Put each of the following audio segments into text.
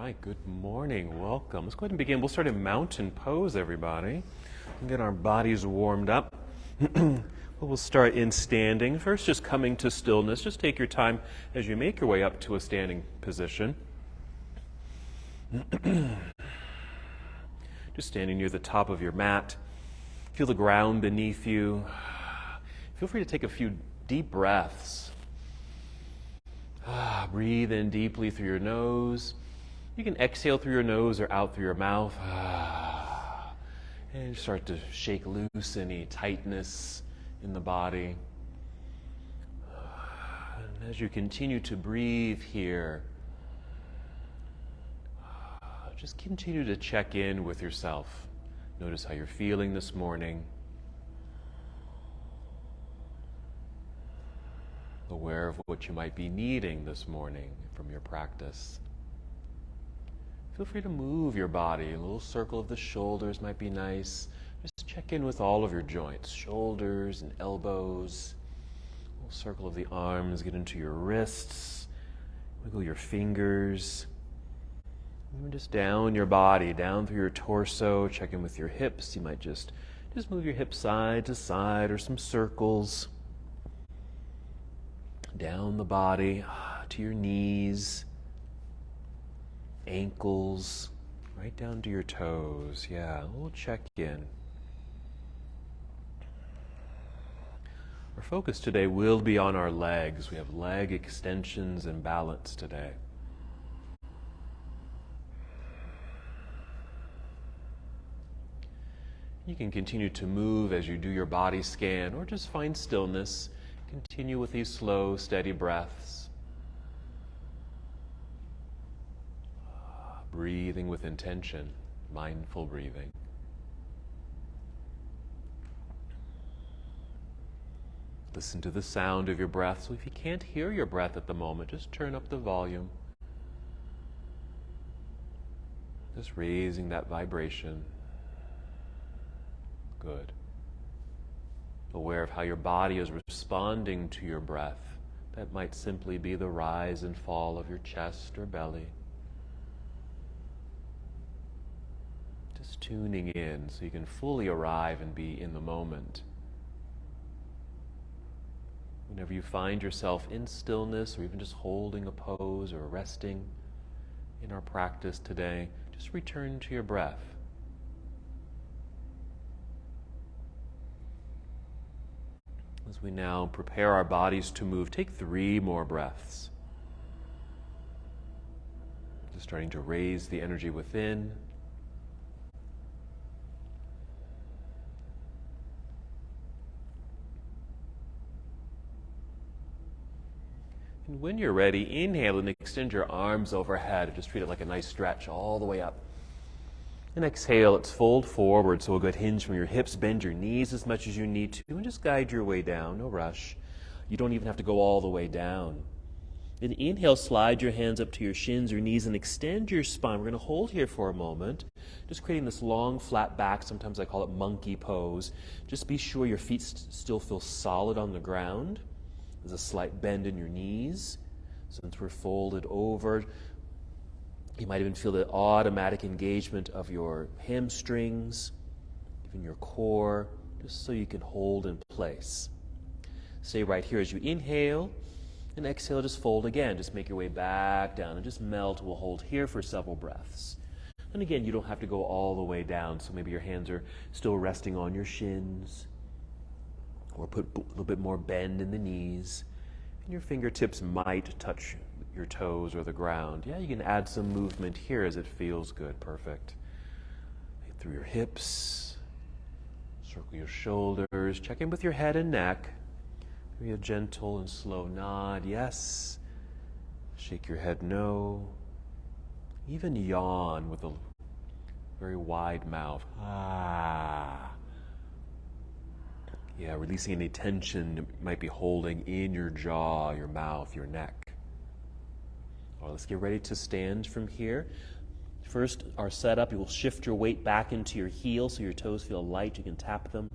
right, good morning. Welcome. Let's go ahead and begin. We'll start in mountain pose, everybody. Get our bodies warmed up. We'll start in standing. First, just coming to stillness. Just take your time as you make your way up to a standing position. Just standing near the top of your mat. Feel the ground beneath you. Feel free to take a few deep breaths. Breathe in deeply through your nose. You can exhale through your nose or out through your mouth. And start to shake loose any tightness in the body. And as you continue to breathe here, just continue to check in with yourself. Notice how you're feeling this morning. Aware of what you might be needing this morning from your practice. Feel free to move your body. A little circle of the shoulders might be nice. Just check in with all of your joints, shoulders and elbows. A little circle of the arms, get into your wrists. Wiggle your fingers. Even just down your body, down through your torso. Check in with your hips. You might just move your hips side to side or some circles. Down the body to your knees, ankles, right down to your toes. Yeah, a little check-in. Our focus today will be on our legs. We have leg extensions and balance today. You can continue to move as you do your body scan or just find stillness. Continue with these slow, steady breaths. Breathing with intention, mindful breathing. Listen to the sound of your breath. So if you can't hear your breath at the moment, just turn up the volume. Just raising that vibration. Good. Aware of how your body is responding to your breath. That might simply be the rise and fall of your chest or belly. Just tuning in so you can fully arrive and be in the moment. Whenever you find yourself in stillness or even just holding a pose or resting in our practice today, just return to your breath. As we now prepare our bodies to move, take 3 more breaths. Just starting to raise the energy within. And when you're ready, inhale and extend your arms overhead. Just treat it like a nice stretch all the way up. And exhale, let's fold forward. So we'll go ahead, hinge from your hips, bend your knees as much as you need to, and just guide your way down, no rush. You don't even have to go all the way down. Then inhale, slide your hands up to your shins or knees and extend your spine. We're going to hold here for a moment, just creating this long, flat back. Sometimes I call it monkey pose. Just be sure your feet still feel solid on the ground. There's a slight bend in your knees. Since we're folded over, you might even feel the automatic engagement of your hamstrings, even your core, just so you can hold in place. Stay right here as you inhale, and exhale, just fold again. Just make your way back down and just melt. We'll hold here for several breaths. And again, you don't have to go all the way down, so maybe your hands are still resting on your shins, or put a little bit more bend in the knees, and your fingertips might touch your toes or the ground. Yeah, you can add some movement here as it feels good. Perfect. Through your hips, circle your shoulders, check in with your head and neck. Maybe a gentle and slow nod, yes. Shake your head, no. Even yawn with a very wide mouth. Yeah, releasing any tension you might be holding in your jaw, your mouth, your neck. All right, let's get ready to stand from here. First, our setup, you will shift your weight back into your heels so your toes feel light. You can tap them.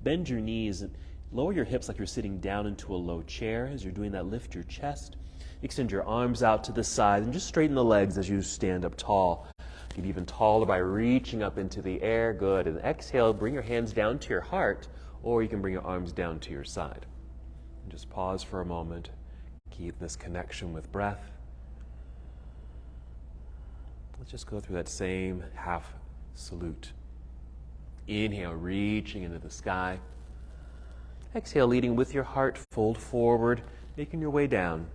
Bend your knees and lower your hips like you're sitting down into a low chair. As you're doing that, lift your chest Extend your arms out to the side and just straighten the legs as you stand up tall. Get even taller by reaching up into the air. Good. And exhale, bring your hands down to your heart, or you can bring your arms down to your side. And just pause for a moment. Keep this connection with breath. Let's just go through that same half salute. Inhale, reaching into the sky. Exhale, leading with your heart, fold forward, making your way down.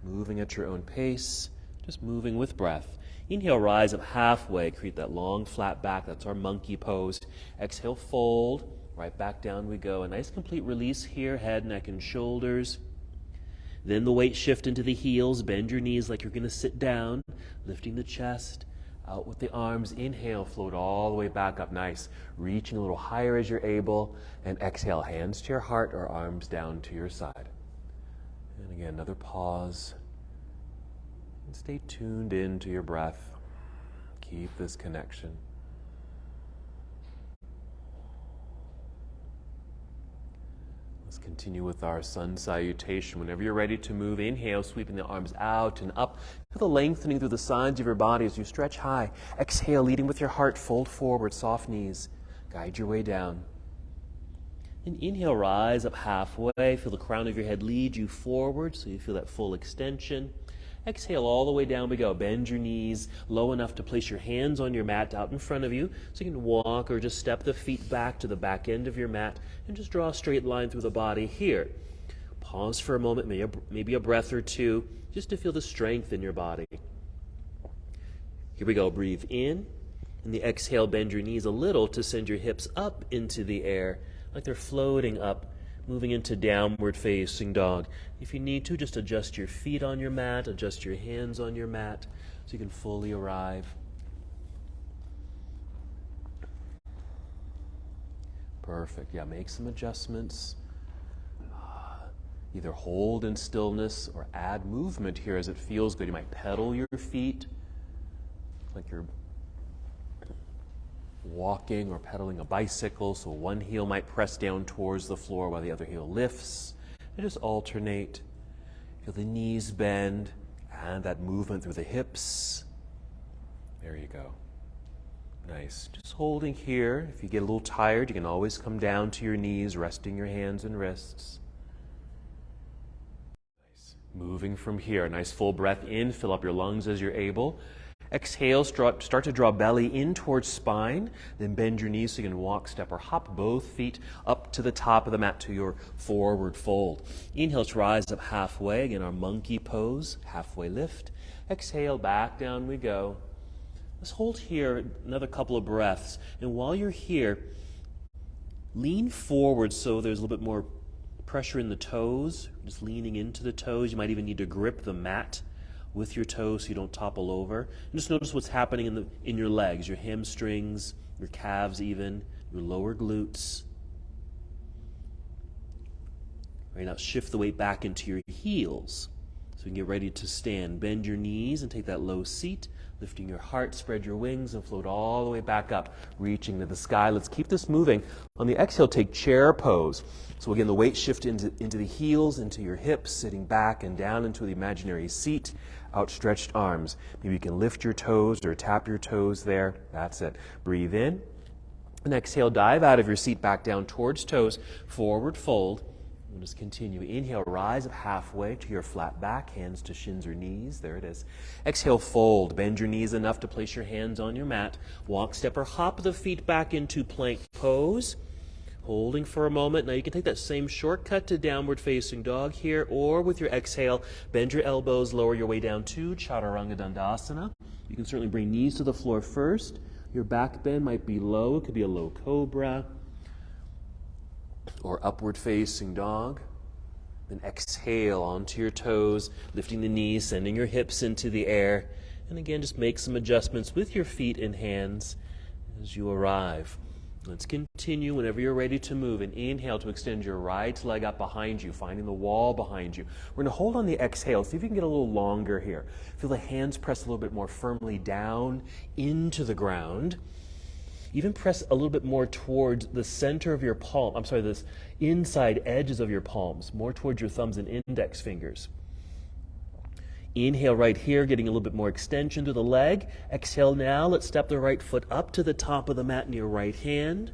Moving at your own pace, just moving with breath. Inhale, rise up halfway, create that long flat back, that's our monkey pose. Exhale, fold, right back down we go. A nice complete release here, head, neck, and shoulders. Then the weight shift into the heels, bend your knees like you're going to sit down, lifting the chest, out with the arms. Inhale, float all the way back up, nice. Reaching a little higher as you're able, and exhale, hands to your heart or arms down to your side. And again, another pause. And stay tuned into your breath. Keep this connection. Let's continue with our sun salutation. Whenever you're ready to move, inhale, sweeping the arms out and up. Feel the lengthening through the sides of your body as you stretch high. Exhale, leading with your heart, fold forward, soft knees. Guide your way down. And inhale, rise up halfway. Feel the crown of your head lead you forward so you feel that full extension. Exhale, all the way down we go. Bend your knees low enough to place your hands on your mat out in front of you so you can walk or just step the feet back to the back end of your mat and just draw a straight line through the body here. Pause for a moment, maybe a breath or two, just to feel the strength in your body. Here we go. Breathe in. And the exhale, bend your knees a little to send your hips up into the air like they're floating up, moving into downward facing dog. If you need to, just adjust your feet on your mat, adjust your hands on your mat so you can fully arrive. Perfect. Yeah, make some adjustments. Either hold in stillness or add movement here as it feels good. You might pedal your feet like you're walking or pedaling a bicycle, so one heel might press down towards the floor while the other heel lifts, and just alternate. Feel the knees bend and that movement through the hips. There you go. Nice. Just holding here. If you get a little tired, you can always come down to your knees, resting your hands and wrists. Nice. Moving from here. Nice full breath in. Fill up your lungs as you're able. Exhale, start to draw belly in towards spine, then bend your knees so you can walk, step, or hop both feet up to the top of the mat to your forward fold. Inhale, let's rise up halfway. Again, our monkey pose, halfway lift. Exhale, back down we go. Let's hold here another couple of breaths. And while you're here, lean forward so there's a little bit more pressure in the toes, just leaning into the toes. You might even need to grip the mat with your toes so you don't topple over. And just notice what's happening in your legs, your hamstrings, your calves even, your lower glutes. Right now, shift the weight back into your heels so you can get ready to stand. Bend your knees and take that low seat, lifting your heart, spread your wings and float all the way back up, reaching to the sky. Let's keep this moving. On the exhale, take chair pose. So again, the weight shift into the heels, into your hips, sitting back and down into the imaginary seat. Outstretched arms. Maybe you can lift your toes or tap your toes there. That's it. Breathe in. And exhale, dive out of your seat back down towards toes. Forward fold. We'll just continue. Inhale, rise up halfway to your flat back, hands to shins or knees. There it is. Exhale, fold. Bend your knees enough to place your hands on your mat. Walk, step, or hop the feet back into plank pose. Holding for a moment. Now you can take that same shortcut to downward facing dog here, or with your exhale, bend your elbows, lower your way down to Chaturanga Dandasana. You can certainly bring knees to the floor first. Your back bend might be low. It could be a low cobra or upward facing dog. Then exhale onto your toes, lifting the knees, sending your hips into the air. And again, just make some adjustments with your feet and hands as you arrive. Let's continue whenever you're ready to move. And inhale to extend your right leg up behind you, finding the wall behind you. We're going to hold on the exhale. See if you can get a little longer here. Feel the hands press a little bit more firmly down into the ground. Even press a little bit more towards the center of your palm. This inside edges of your palms, more towards your thumbs and index fingers. Inhale right here, getting a little bit more extension to the leg. Exhale now, let's step the right foot up to the top of the mat in your right hand.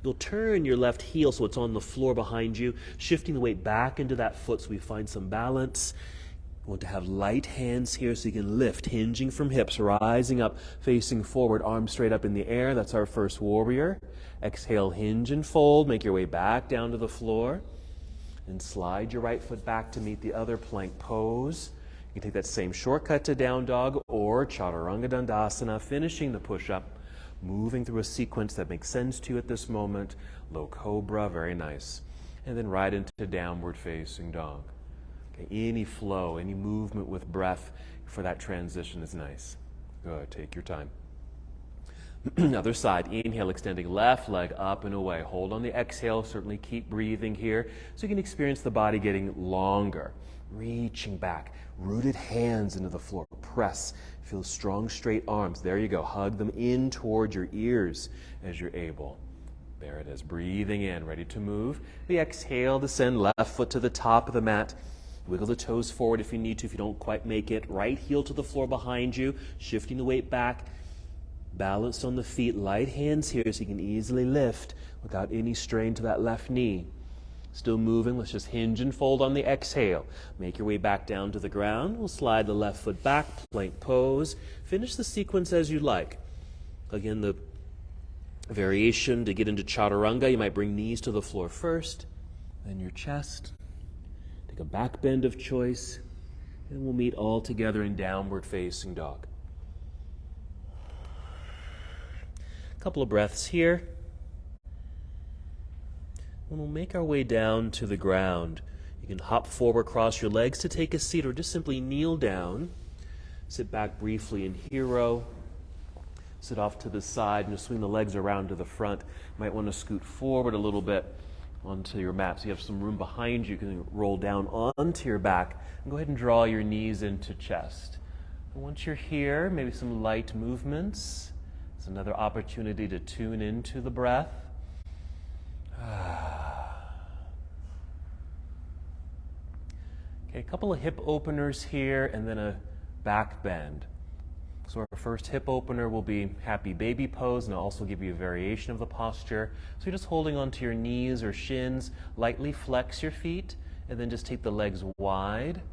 You'll turn your left heel so it's on the floor behind you, shifting the weight back into that foot so we find some balance. You want to have light hands here so you can lift, hinging from hips, rising up, facing forward, arms straight up in the air. That's our first warrior. Exhale, hinge and fold. Make your way back down to the floor. And slide your right foot back to meet the other plank pose. You can take that same shortcut to down dog or chaturanga dandasana, finishing the push-up, moving through a sequence that makes sense to you at this moment. Low cobra, very nice. And then right into downward facing dog. Okay, any flow, any movement with breath for that transition is nice. Good, take your time. Other side, inhale, extending left leg up and away. Hold on the exhale, certainly keep breathing here so you can experience the body getting longer. Reaching back, rooted hands into the floor. Press, feel strong straight arms. There you go, hug them in toward your ears as you're able. There it is, breathing in, ready to move. The exhale, descend left foot to the top of the mat. Wiggle the toes forward if you need to, if you don't quite make it. Right heel to the floor behind you, shifting the weight back. Balanced on the feet, light hands here so you can easily lift without any strain to that left knee. Still moving, let's just hinge and fold on the exhale. Make your way back down to the ground. We'll slide the left foot back, plank pose. Finish the sequence as you like. Again, the variation to get into chaturanga, you might bring knees to the floor first, then your chest. Take a back bend of choice, and we'll meet all together in downward facing dog. Couple of breaths here. And we'll make our way down to the ground. You can hop forward, cross your legs to take a seat, or just simply kneel down. Sit back briefly in hero. Sit off to the side and just swing the legs around to the front. You might want to scoot forward a little bit onto your mat so you have some room behind you. You can roll down onto your back and go ahead and draw your knees into chest. And once you're here, maybe some light movements. It's another opportunity to tune into the breath. Okay, a couple of hip openers here and then a back bend. So our first hip opener will be happy baby pose, and I'll also give you a variation of the posture. So you're just holding onto your knees or shins, lightly flex your feet, and then just take the legs wide.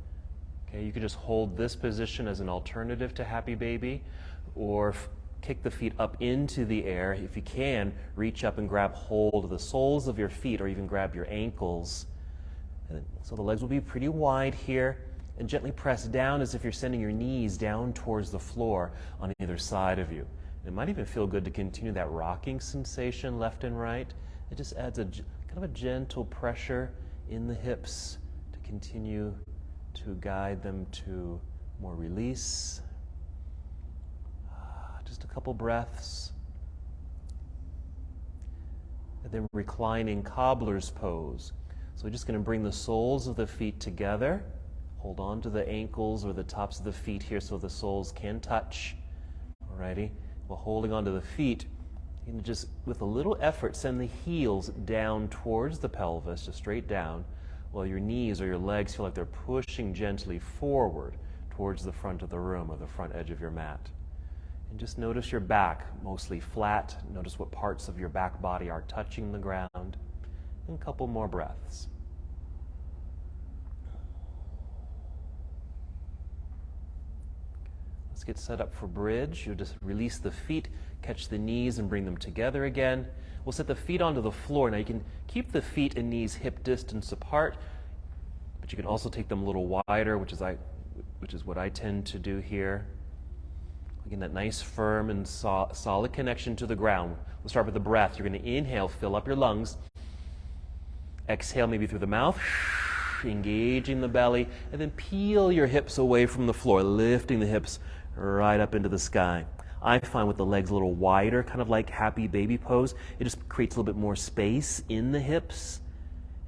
Okay, you could just hold this position as an alternative to happy baby, or kick the feet up into the air. If you can, reach up and grab hold of the soles of your feet or even grab your ankles. And so the legs will be pretty wide here, and gently press down as if you're sending your knees down towards the floor on either side of you. It might even feel good to continue that rocking sensation left and right. It just adds a kind of a gentle pressure in the hips to continue to guide them to more release. Just a couple breaths. And then reclining cobbler's pose. So we're just going to bring the soles of the feet together. Hold on to the ankles or the tops of the feet here so the soles can touch. Alrighty. While holding on to the feet, you can just, with a little effort, send the heels down towards the pelvis, just straight down, while your knees or your legs feel like they're pushing gently forward towards the front of the room or the front edge of your mat. And just notice your back, mostly flat. Notice what parts of your back body are touching the ground. And a couple more breaths. Let's get set up for bridge. You'll just release the feet, catch the knees, and bring them together again. We'll set the feet onto the floor. Now you can keep the feet and knees hip distance apart, but you can also take them a little wider, which is what I tend to do here. Again, that nice, firm, and solid connection to the ground. We'll start with the breath. You're going to inhale, fill up your lungs. Exhale, maybe through the mouth, engaging the belly, and then peel your hips away from the floor, lifting the hips right up into the sky. I find with the legs a little wider, kind of like happy baby pose, it just creates a little bit more space in the hips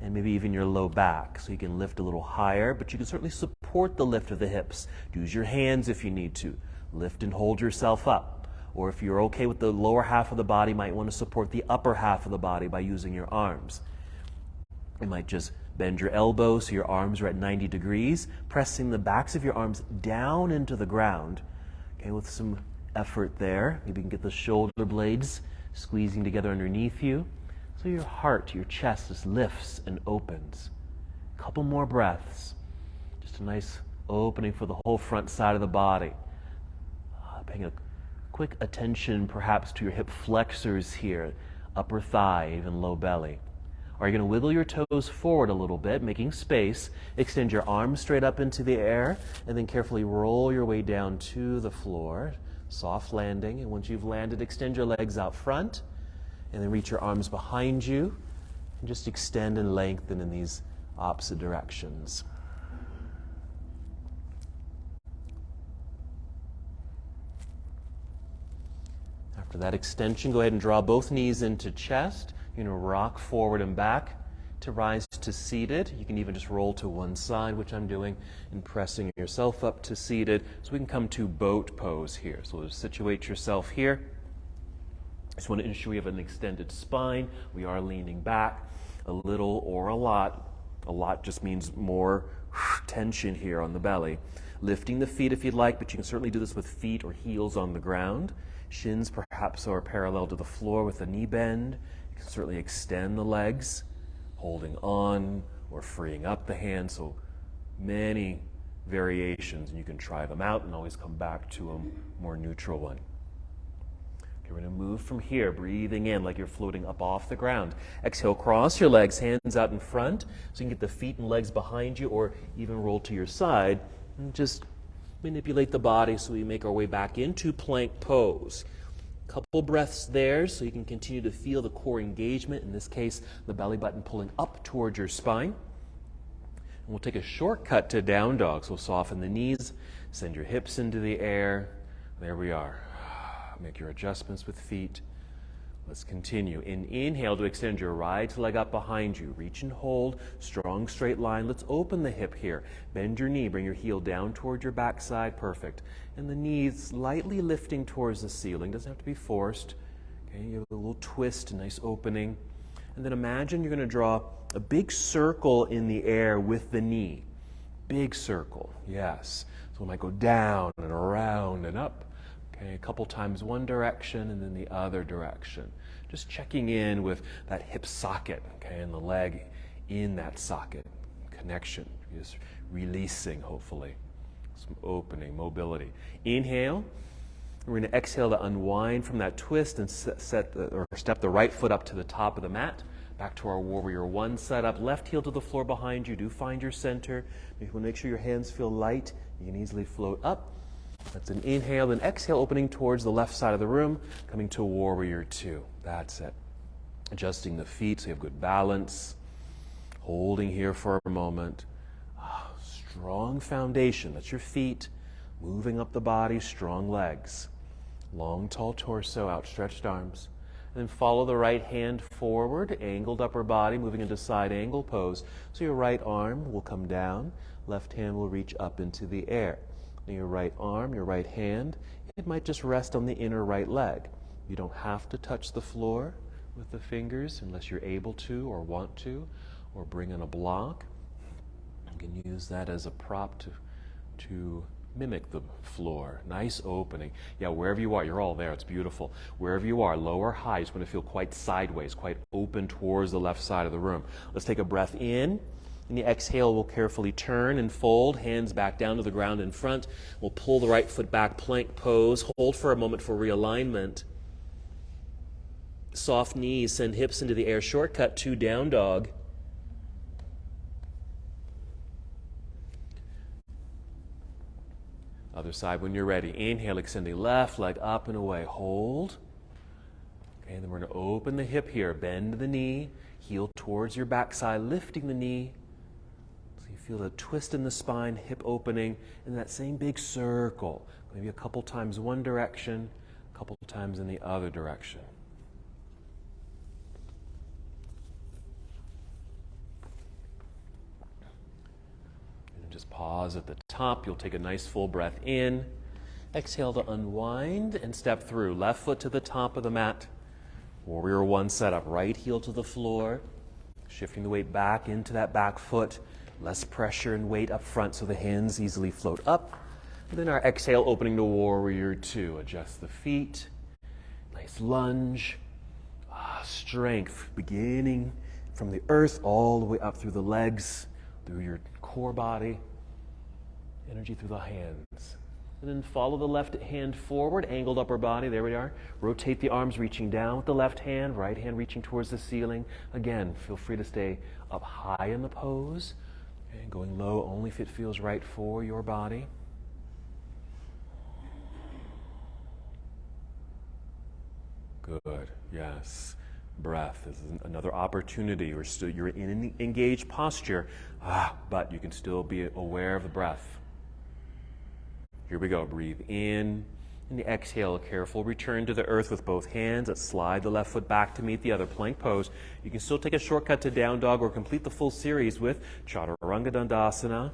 and maybe even your low back. So you can lift a little higher, but you can certainly support the lift of the hips. Use your hands if you need to. Lift and hold yourself up. Or if you're okay with the lower half of the body, you might want to support the upper half of the body by using your arms. You might just Bend your elbows so your arms are at 90 degrees, pressing the backs of your arms down into the ground. Okay, with some effort there. Maybe you can get the shoulder blades squeezing together underneath you. So your heart, your chest just lifts and opens. A couple more breaths. Just a nice opening for the whole front side of the body. Paying a quick attention perhaps to your hip flexors here, upper thigh, even low belly. Are you going to wiggle your toes forward a little bit, making space, extend your arms straight up into the air, and then carefully roll your way down to the floor. Soft landing, and once you've landed, extend your legs out front, and then reach your arms behind you, and just extend and lengthen in these opposite directions. After that extension, go ahead and draw both knees into chest. You're going to rock forward and back to rise to seated. You can even just roll to one side, which I'm doing, and pressing yourself up to seated. So we can come to boat pose here. So just situate yourself here. Just want to ensure we have an extended spine. We are leaning back a little or a lot. A lot just means more tension here on the belly. Lifting the feet if you'd like, but you can certainly do this with feet or heels on the ground. Shins perhaps are parallel to the floor with a knee bend. You can certainly extend the legs, holding on or freeing up the hands. So many variations, and you can try them out and always come back to a more neutral one. Okay, we're going to move from here, breathing in like you're floating up off the ground. Exhale, cross your legs, hands out in front, so you can get the feet and legs behind you, or even roll to your side, and just manipulate the body so we make our way back into plank pose. Couple breaths there so you can continue to feel the core engagement, in this case the belly button pulling up towards your spine. And we'll take a shortcut to down dog, so soften the knees, send your hips into the air. There we are. Make your adjustments with feet. Let's continue. Inhale to extend your right leg up behind you. Reach and hold. Strong straight line. Let's open the hip here. Bend your knee. Bring your heel down toward your backside. Perfect. And the knees lightly lifting towards the ceiling. Doesn't have to be forced. Okay, you have a little twist, a nice opening. And then imagine you're going to draw a big circle in the air with the knee. Big circle. Yes. So we might go down and around and up. Okay, a couple times one direction and then the other direction. Just checking in with that hip socket, okay, and the leg in that socket. Connection, just releasing, hopefully. Some opening, mobility. Inhale. We're going to exhale to unwind from that twist and step the right foot up to the top of the mat. Back to our Warrior One setup. Left heel to the floor behind you. Do find your center. You want to make sure your hands feel light. You can easily float up. That's an inhale, then exhale, opening towards the left side of the room, coming to Warrior Two. That's it. Adjusting the feet so you have good balance. Holding here for a moment. Strong foundation. That's your feet. Moving up the body, strong legs. Long, tall torso, outstretched arms. And then follow the right hand forward, angled upper body, moving into side angle pose. So your right arm will come down, left hand will reach up into the air. Your right arm, your right hand, it might just rest on the inner right leg. You don't have to touch the floor with the fingers unless you're able to or want to, or bring in a block. You can use that as a prop to mimic the floor. Nice opening. Yeah, wherever you are, you're all there. It's beautiful. Wherever you are, low or high, it's going to feel quite sideways, quite open towards the left side of the room. Let's take a breath in. In the exhale, we'll carefully turn and fold, hands back down to the ground in front. We'll pull the right foot back, plank pose. Hold for a moment for realignment. Soft knees, send hips into the air. Shortcut to down dog. Other side when you're ready. Inhale, extending left leg up and away. Hold. Okay, and then we're going to open the hip here. Bend the knee. Heel towards your backside, lifting the knee. Feel the twist in the spine, hip opening, and that same big circle. Maybe a couple times one direction, a couple times in the other direction. And just pause at the top. You'll take a nice full breath in. Exhale to unwind and step through. Left foot to the top of the mat. Warrior One setup. Right heel to the floor. Shifting the weight back into that back foot. Less pressure and weight up front so the hands easily float up. And then our exhale, opening to warrior two. Adjust the feet. Nice lunge. Strength beginning from the earth all the way up through the legs, through your core body. Energy through the hands. And then follow the left hand forward, angled upper body. There we are. Rotate the arms, reaching down with the left hand, right hand reaching towards the ceiling. Again, feel free to stay up high in the pose. And going low only if it feels right for your body. Good. Yes. Breath. This is another opportunity. You're in an engaged posture, but you can still be aware of the breath. Here we go. Breathe in. And the exhale, a careful return to the earth with both hands. Let's slide the left foot back to meet the other, plank pose. You can still take a shortcut to down dog or complete the full series with Chaturanga Dandasana.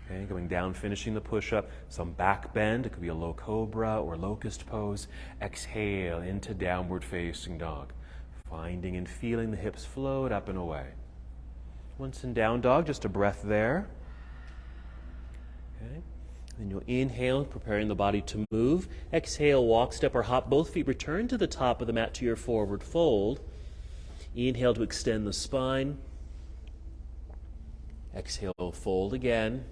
Okay, going down, finishing the push-up. Some back bend. It could be a low cobra or locust pose. Exhale into downward facing dog. Finding and feeling the hips float up and away. Once in down dog, just a breath there. Okay. Then you'll inhale, preparing the body to move. Exhale, walk, step, or hop. Both feet return to the top of the mat to your forward fold. Inhale to extend the spine. Exhale, fold again.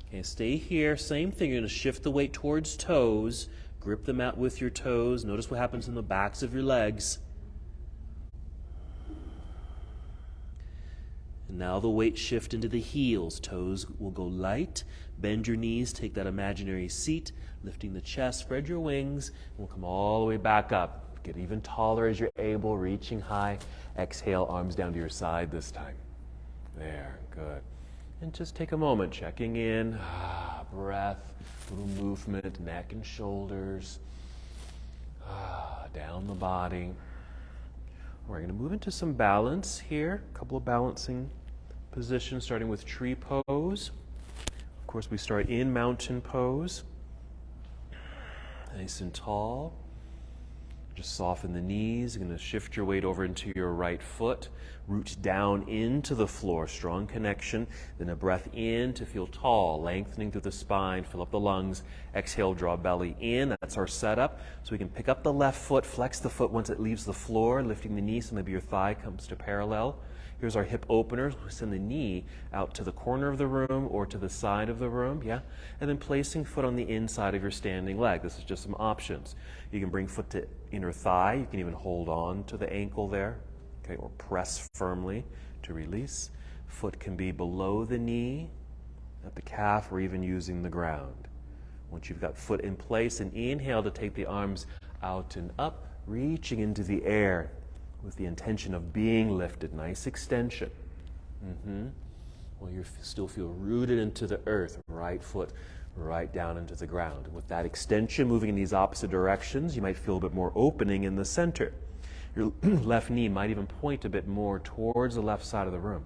Okay, stay here. Same thing. You're going to shift the weight towards toes. Grip the mat with your toes. Notice what happens in the backs of your legs. And now the weight shift into the heels. Toes will go light. Bend your knees, take that imaginary seat, lifting the chest, spread your wings, and we'll come all the way back up. Get even taller as you're able, reaching high. Exhale, arms down to your side this time. There, good. And just take a moment, checking in. Breath, little movement, neck and shoulders. Down the body. We're going to move into some balance here. A couple of balancing positions, starting with tree pose. Of course, we start in mountain pose. Nice and tall. Just soften the knees. You're going to shift your weight over into your right foot. Root down into the floor. Strong connection. Then a breath in to feel tall, lengthening through the spine. Fill up the lungs. Exhale, draw belly in. That's our setup. So we can pick up the left foot, flex the foot once it leaves the floor, lifting the knee so maybe your thigh comes to parallel. Here's our hip openers. We send the knee out to the corner of the room or to the side of the room, yeah? And then placing foot on the inside of your standing leg. This is just some options. You can bring foot to inner thigh. You can even hold on to the ankle there, okay, or press firmly to release. Foot can be below the knee, at the calf, or even using the ground. Once you've got foot in place, and inhale to take the arms out and up, reaching into the air with the intention of being lifted. Nice extension. Well, you still feel rooted into the earth. Right foot right down into the ground. And with that extension, moving in these opposite directions, you might feel a bit more opening in the center. Your left knee might even point a bit more towards the left side of the room.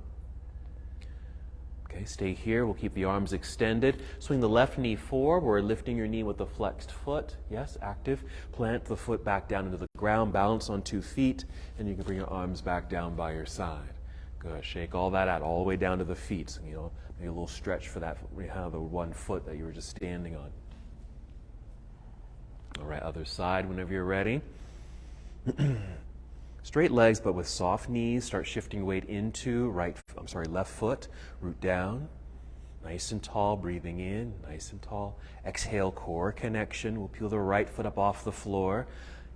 Okay, stay here. We'll keep the arms extended. Swing the left knee forward, lifting your knee with the flexed foot. Yes, active. Plant the foot back down into the ground. Balance on 2 feet, and you can bring your arms back down by your side. Good. Shake all that out, all the way down to the feet. So, maybe a little stretch for that, the 1 foot that you were just standing on. All right, other side whenever you're ready. Straight legs, but with soft knees. Start shifting weight into left foot. Root down. Nice and tall. Breathing in. Nice and tall. Exhale, core connection. We'll peel the right foot up off the floor.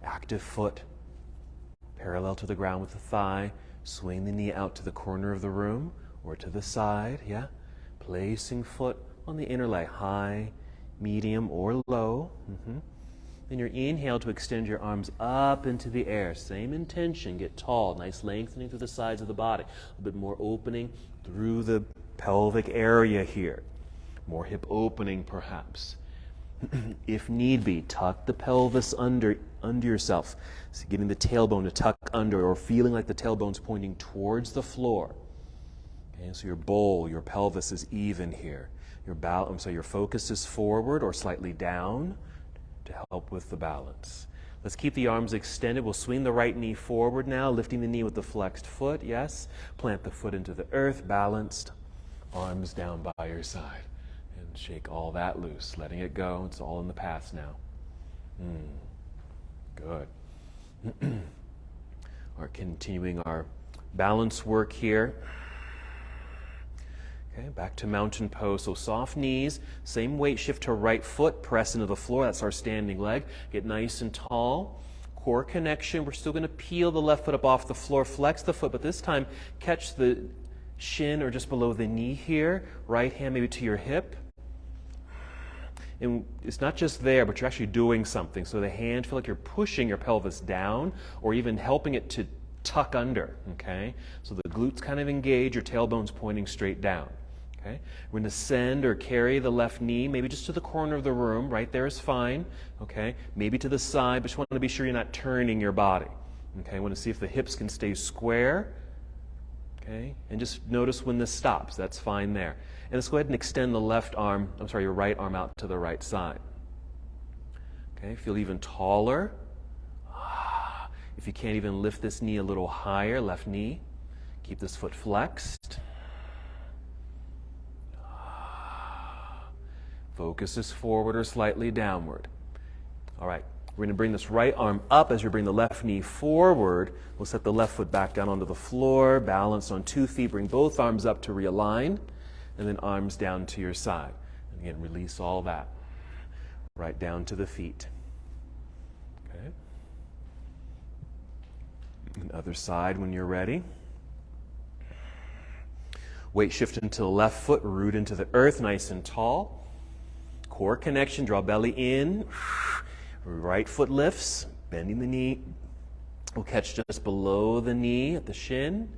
Active foot. Parallel to the ground with the thigh. Swing the knee out to the corner of the room or to the side. Yeah. Placing foot on the inner leg. High, medium, or low. Then your inhale to extend your arms up into the air. Same intention. Get tall. Nice lengthening through the sides of the body. A bit more opening through the pelvic area here. More hip opening perhaps. If need be, tuck the pelvis under yourself. So getting the tailbone to tuck under or feeling like the tailbone's pointing towards the floor. Okay, so your bowl, your pelvis is even here. Your focus is forward or slightly down to help with the balance. Let's keep the arms extended. We'll swing the right knee forward now, lifting the knee with the flexed foot. Yes. Plant the foot into the earth, balanced. Arms down by your side. And shake all that loose, letting it go. It's all in the past now. Good. We're continuing our balance work here. Okay, back to mountain pose. So soft knees, same weight shift to right foot, press into the floor. That's our standing leg. Get nice and tall. Core connection. We're still going to peel the left foot up off the floor, flex the foot, but this time catch the shin or just below the knee here. Right hand maybe to your hip. And it's not just there, but you're actually doing something. So the hand, feel like you're pushing your pelvis down or even helping it to tuck under, okay? So the glutes kind of engage, your tailbone's pointing straight down, okay? We're going to send or carry the left knee, maybe just to the corner of the room. Right there is fine, okay? Maybe to the side, but just want to be sure you're not turning your body, okay? I want to see if the hips can stay square, okay? And just notice when this stops. That's fine there. And let's go ahead and extend the your right arm out to the right side. Okay, feel even taller. If you can't even lift this knee a little higher, left knee, keep this foot flexed. Focus is forward or slightly downward. All right, we're going to bring this right arm up as you bring the left knee forward. We'll set the left foot back down onto the floor, balance on 2 feet, bring both arms up to realign, and then arms down to your side. And again, release all that. Right down to the feet. Okay. And other side when you're ready. Weight shift into the left foot, root into the earth, nice and tall. Core connection, draw belly in. Right foot lifts, bending the knee. We'll catch just below the knee at the shin.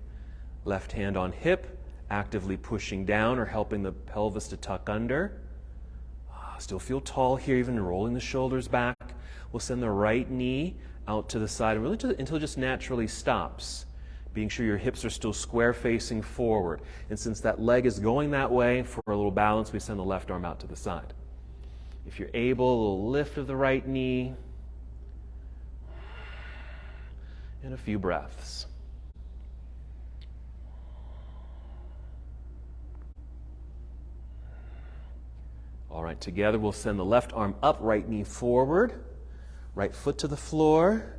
Left hand on hip, actively pushing down or helping the pelvis to tuck under. Still feel tall here, even rolling the shoulders back. We'll send the right knee out to the side really until it just naturally stops, being sure your hips are still square facing forward. And since that leg is going that way, for a little balance, we send the left arm out to the side. If you're able, a little lift of the right knee, and a few breaths. All right, together we'll send the left arm up, right knee forward, right foot to the floor,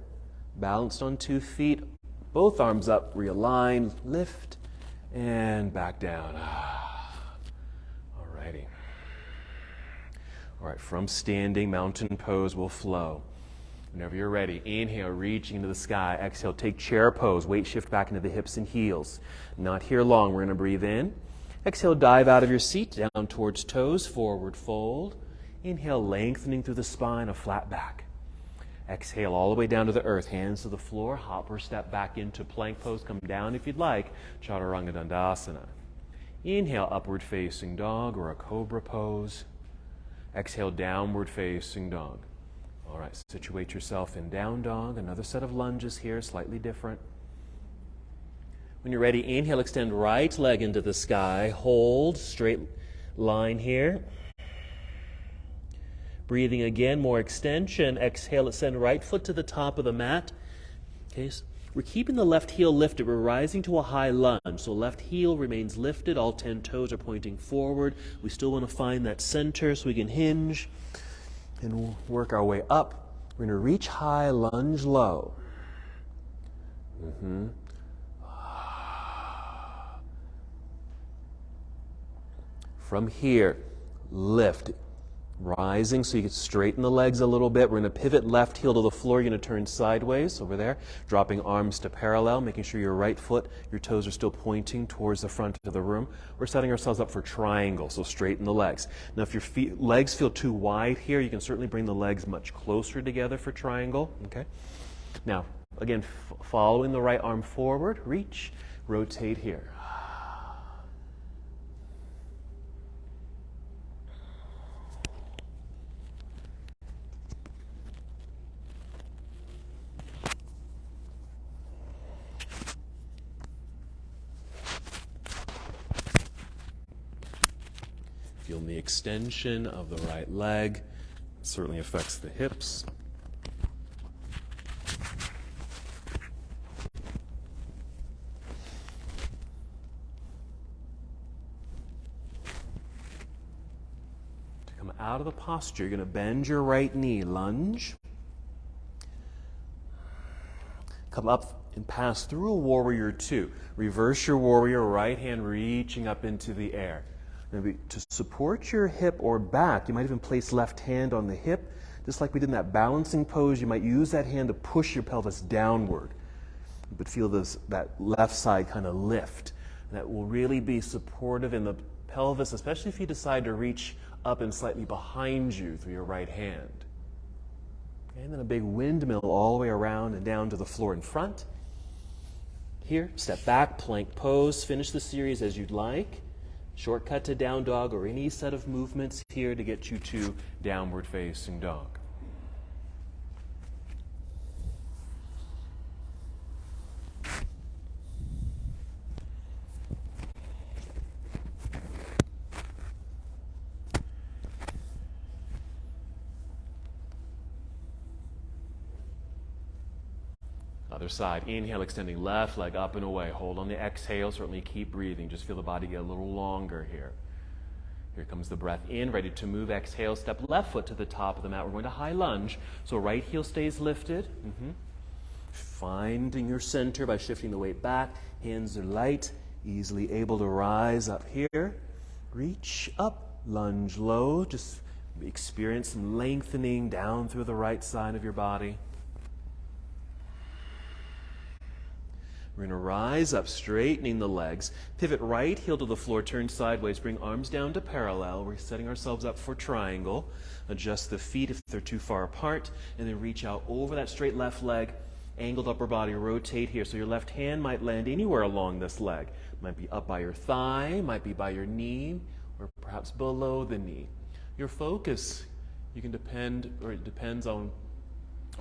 balanced on 2 feet, both arms up, realign, lift, and back down. All righty. All right, from standing, mountain pose will flow. Whenever you're ready, inhale, reaching into the sky. Exhale, take chair pose, weight shift back into the hips and heels. Not here long, we're going to breathe in. Exhale, dive out of your seat, down towards toes, forward fold. Inhale, lengthening through the spine, a flat back. Exhale all the way down to the earth, hands to the floor, hop or step back into plank pose, come down if you'd like, Chaturanga Dandasana. Inhale, upward facing dog or a cobra pose. Exhale, downward facing dog. All right, situate yourself in down dog, another set of lunges here, slightly different. When you're ready, inhale, extend right leg into the sky. Hold, straight line here. Breathing again, more extension. Exhale, send right foot to the top of the mat. Okay, so we're keeping the left heel lifted. We're rising to a high lunge. So left heel remains lifted. All 10 toes are pointing forward. We still want to find that center so we can hinge and we'll work our way up. We're going to reach high, lunge low. From here, lift, rising so you can straighten the legs a little bit. We're going to pivot left heel to the floor. You're going to turn sideways over there, dropping arms to parallel, making sure your right foot, your toes are still pointing towards the front of the room. We're setting ourselves up for triangle, so straighten the legs. Now, if your legs feel too wide here, you can certainly bring the legs much closer together for triangle. Okay. Now, again, following the right arm forward, reach, rotate here. Feeling the extension of the right leg. It certainly affects the hips. come out of the posture. You're going to bend your right knee, lunge. Come up and pass through a warrior two. Reverse your warrior, right hand reaching up into the air. Maybe to support your hip or back, you might even place left hand on the hip. Just like we did in that balancing pose, you might use that hand to push your pelvis downward. But feel that left side kind of lift. And that will really be supportive in the pelvis, especially if you decide to reach up and slightly behind you through your right hand. Okay, and then a big windmill all the way around and down to the floor in front. Here, step back, plank pose. Finish the series as you'd like. Shortcut to down dog or any set of movements here to get you to downward facing dog. Other side. Inhale, extending left leg up and away. Hold on the exhale. Certainly keep breathing. Just feel the body get a little longer here. Here comes the breath in. Ready to move. Exhale. Step left foot to the top of the mat. We're going to high lunge. So right heel stays lifted. Finding your center by shifting the weight back. Hands are light. Easily able to rise up here. Reach up. Lunge low. Just experience some lengthening down through the right side of your body. We're going to rise up, straightening the legs. Pivot right heel to the floor, turn sideways. Bring arms down to parallel. We're setting ourselves up for triangle. Adjust the feet if they're too far apart. And then reach out over that straight left leg. Angled upper body. Rotate here. So your left hand might land anywhere along this leg. Might be up by your thigh. Might be by your knee. Or perhaps below the knee. Your focus, you can depend, or it depends on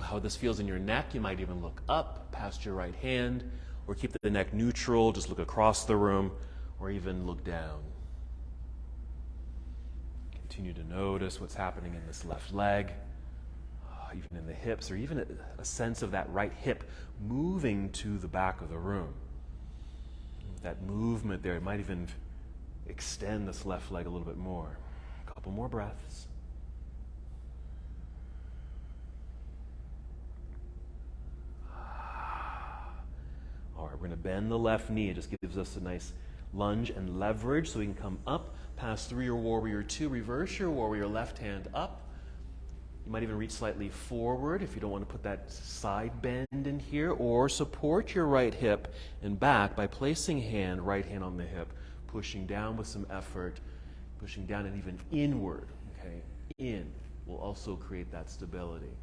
how this feels in your neck. You might even look up past your right hand. Or keep the neck neutral, just look across the room, or even look down. Continue to notice what's happening in this left leg, even in the hips, or even a sense of that right hip moving to the back of the room. That movement there, it might even extend this left leg a little bit more. A couple more breaths. All right, we're going to bend the left knee. It just gives us a nice lunge and leverage so we can come up, pass through your warrior two, reverse your warrior, left hand up. You might even reach slightly forward if you don't want to put that side bend in here, or support your right hip and back by placing right hand on the hip, pushing down with some effort, pushing down and even inward, okay? In will also create that stability.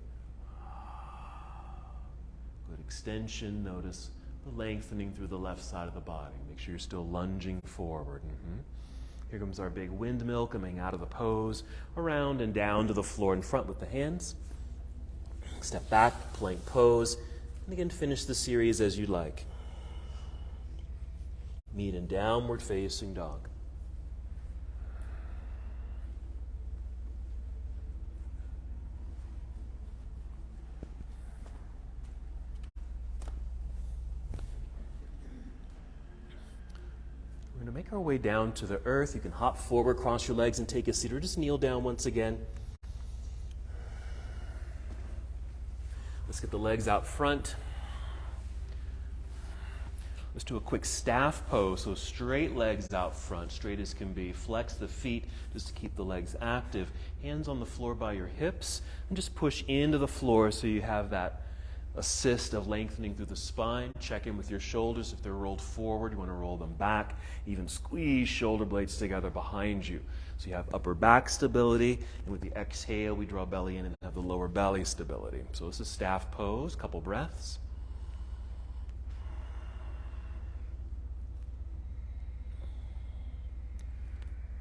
Good extension, notice the lengthening through the left side of the body. Make sure you're still lunging forward. Here comes our big windmill coming out of the pose, around and down to the floor in front with the hands. Step back, plank pose, and again finish the series as you'd like. Meet in downward facing dog. We're going to make our way down to the earth. You can hop forward, cross your legs, and take a seat, or just kneel down once again. Let's get the legs out front. Let's do a quick staff pose, so straight legs out front, straight as can be. Flex the feet just to keep the legs active. Hands on the floor by your hips, and just push into the floor so you have that assist of lengthening through the spine. Check in with your shoulders. If they're rolled forward, you want to roll them back. Even squeeze shoulder blades together behind you. So you have upper back stability, and with the exhale, we draw belly in and have the lower belly stability. So this is staff pose, couple breaths.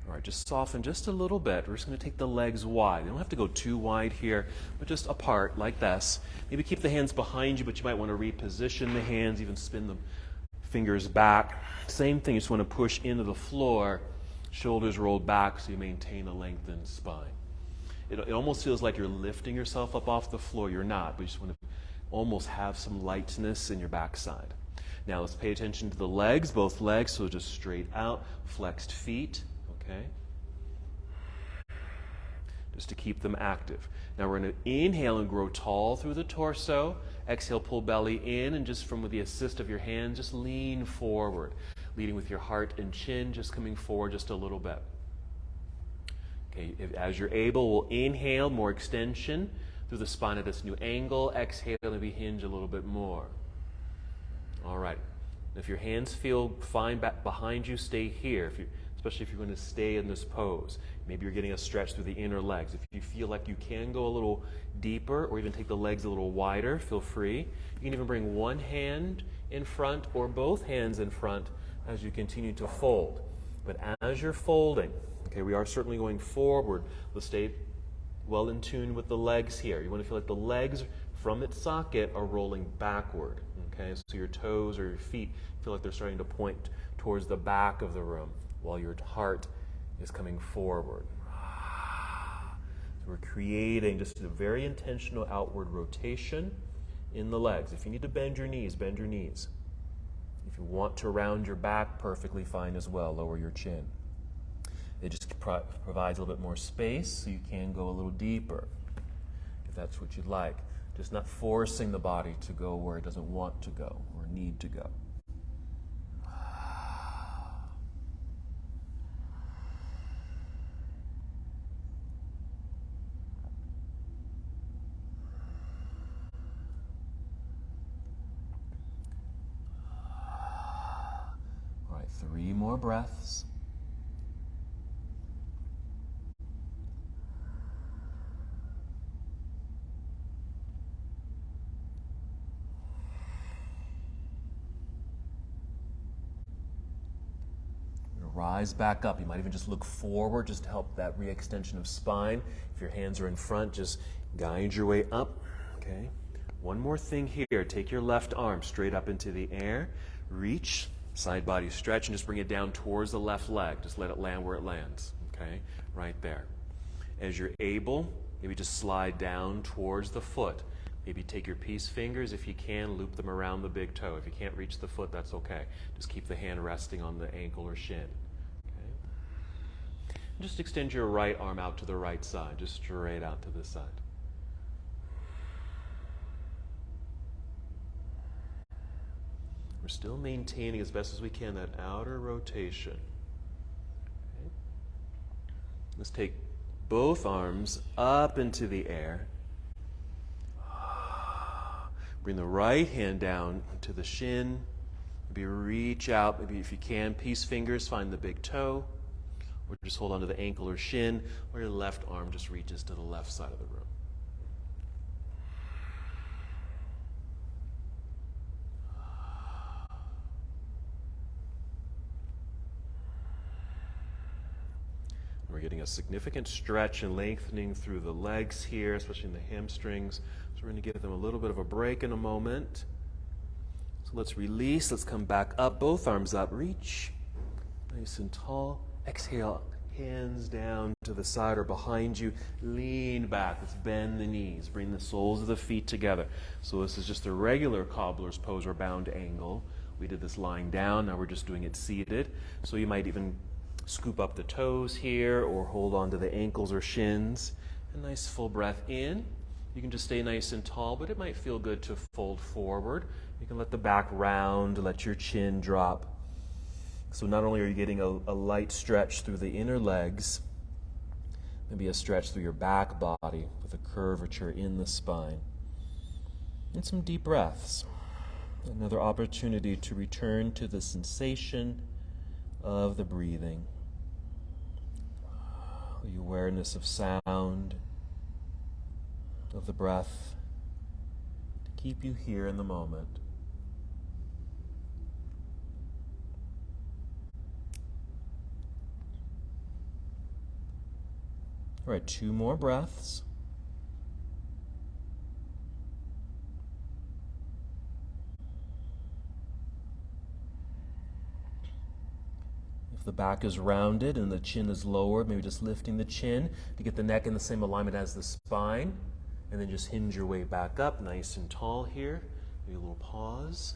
All right, just soften just a little bit. We're just going to take the legs wide. They don't have to go too wide here, but just apart like this. Maybe keep the hands behind you, but you might want to reposition the hands, even spin the fingers back. Same thing, you just want to push into the floor, shoulders rolled back so you maintain a lengthened spine. It almost feels like you're lifting yourself up off the floor. You're not, but you just want to almost have some lightness in your backside. Now let's pay attention to the legs, both legs, so just straight out, flexed feet. Okay. just to keep them active. Now we're going to inhale and grow tall through the torso. Exhale, pull belly in, and just from with the assist of your hands, just lean forward. Leading with your heart and chin, just coming forward just a little bit. Okay, as you're able, we'll inhale, more extension through the spine at this new angle. Exhale, maybe hinge a little bit more. All right. If your hands feel fine back behind you, stay here, especially if you're going to stay in this pose. Maybe you're getting a stretch through the inner legs. If you feel like you can go a little deeper or even take the legs a little wider, feel free. You can even bring one hand in front or both hands in front as you continue to fold. But as you're folding, okay, we are certainly going forward. Let's stay well in tune with the legs here. You want to feel like the legs from its socket are rolling backward. Okay, so your toes or your feet feel like they're starting to point towards the back of the room while your heart is coming forward. So we're creating just a very intentional outward rotation in the legs. If you need to bend your knees, bend your knees. If you want to round your back, perfectly fine as well. Lower your chin. It just provides a little bit more space so you can go a little deeper if that's what you'd like. Just not forcing the body to go where it doesn't want to go or need to go. All right, 3 more breaths. Rise back up. You might even just look forward just to help that re-extension of spine. If your hands are in front, just guide your way up. Okay. One more thing here. Take your left arm straight up into the air. Reach, side body stretch, and just bring it down towards the left leg. Just let it land where it lands. Okay. Right there. As you're able, maybe just slide down towards the foot. Maybe take your peace fingers, if you can, loop them around the big toe. If you can't reach the foot, that's okay. Just keep the hand resting on the ankle or shin. Okay? Just extend your right arm out to the right side, just straight out to the side. We're still maintaining as best as we can that outer rotation. Okay? Let's take both arms up into the air. Bring the right hand down to the shin. Maybe reach out. Maybe if you can, peace fingers, find the big toe. Or just hold on to the ankle or shin. Or your left arm just reaches to the left side of the room. We're getting a significant stretch and lengthening through the legs here, especially in the hamstrings. So we're going to give them a little bit of a break in a moment. So let's release. Let's come back up. Both arms up. Reach. Nice and tall. Exhale. Hands down to the side or behind you. Lean back. Let's bend the knees. Bring the soles of the feet together. So this is just a regular cobbler's pose or bound angle. We did this lying down. Now we're just doing it seated. So you might even scoop up the toes here or hold on to the ankles or shins. A nice full breath in. You can just stay nice and tall, but it might feel good to fold forward. You can let the back round, let your chin drop. So not only are you getting a light stretch through the inner legs, maybe a stretch through your back body with a curvature in the spine. And some deep breaths. Another opportunity to return to the sensation of the breathing. The awareness of sound, of the breath, to keep you here in the moment. All right, 2 more breaths. If the back is rounded and the chin is lowered, maybe just lifting the chin to get the neck in the same alignment as the spine. And then just hinge your way back up, nice and tall here. Maybe a little pause.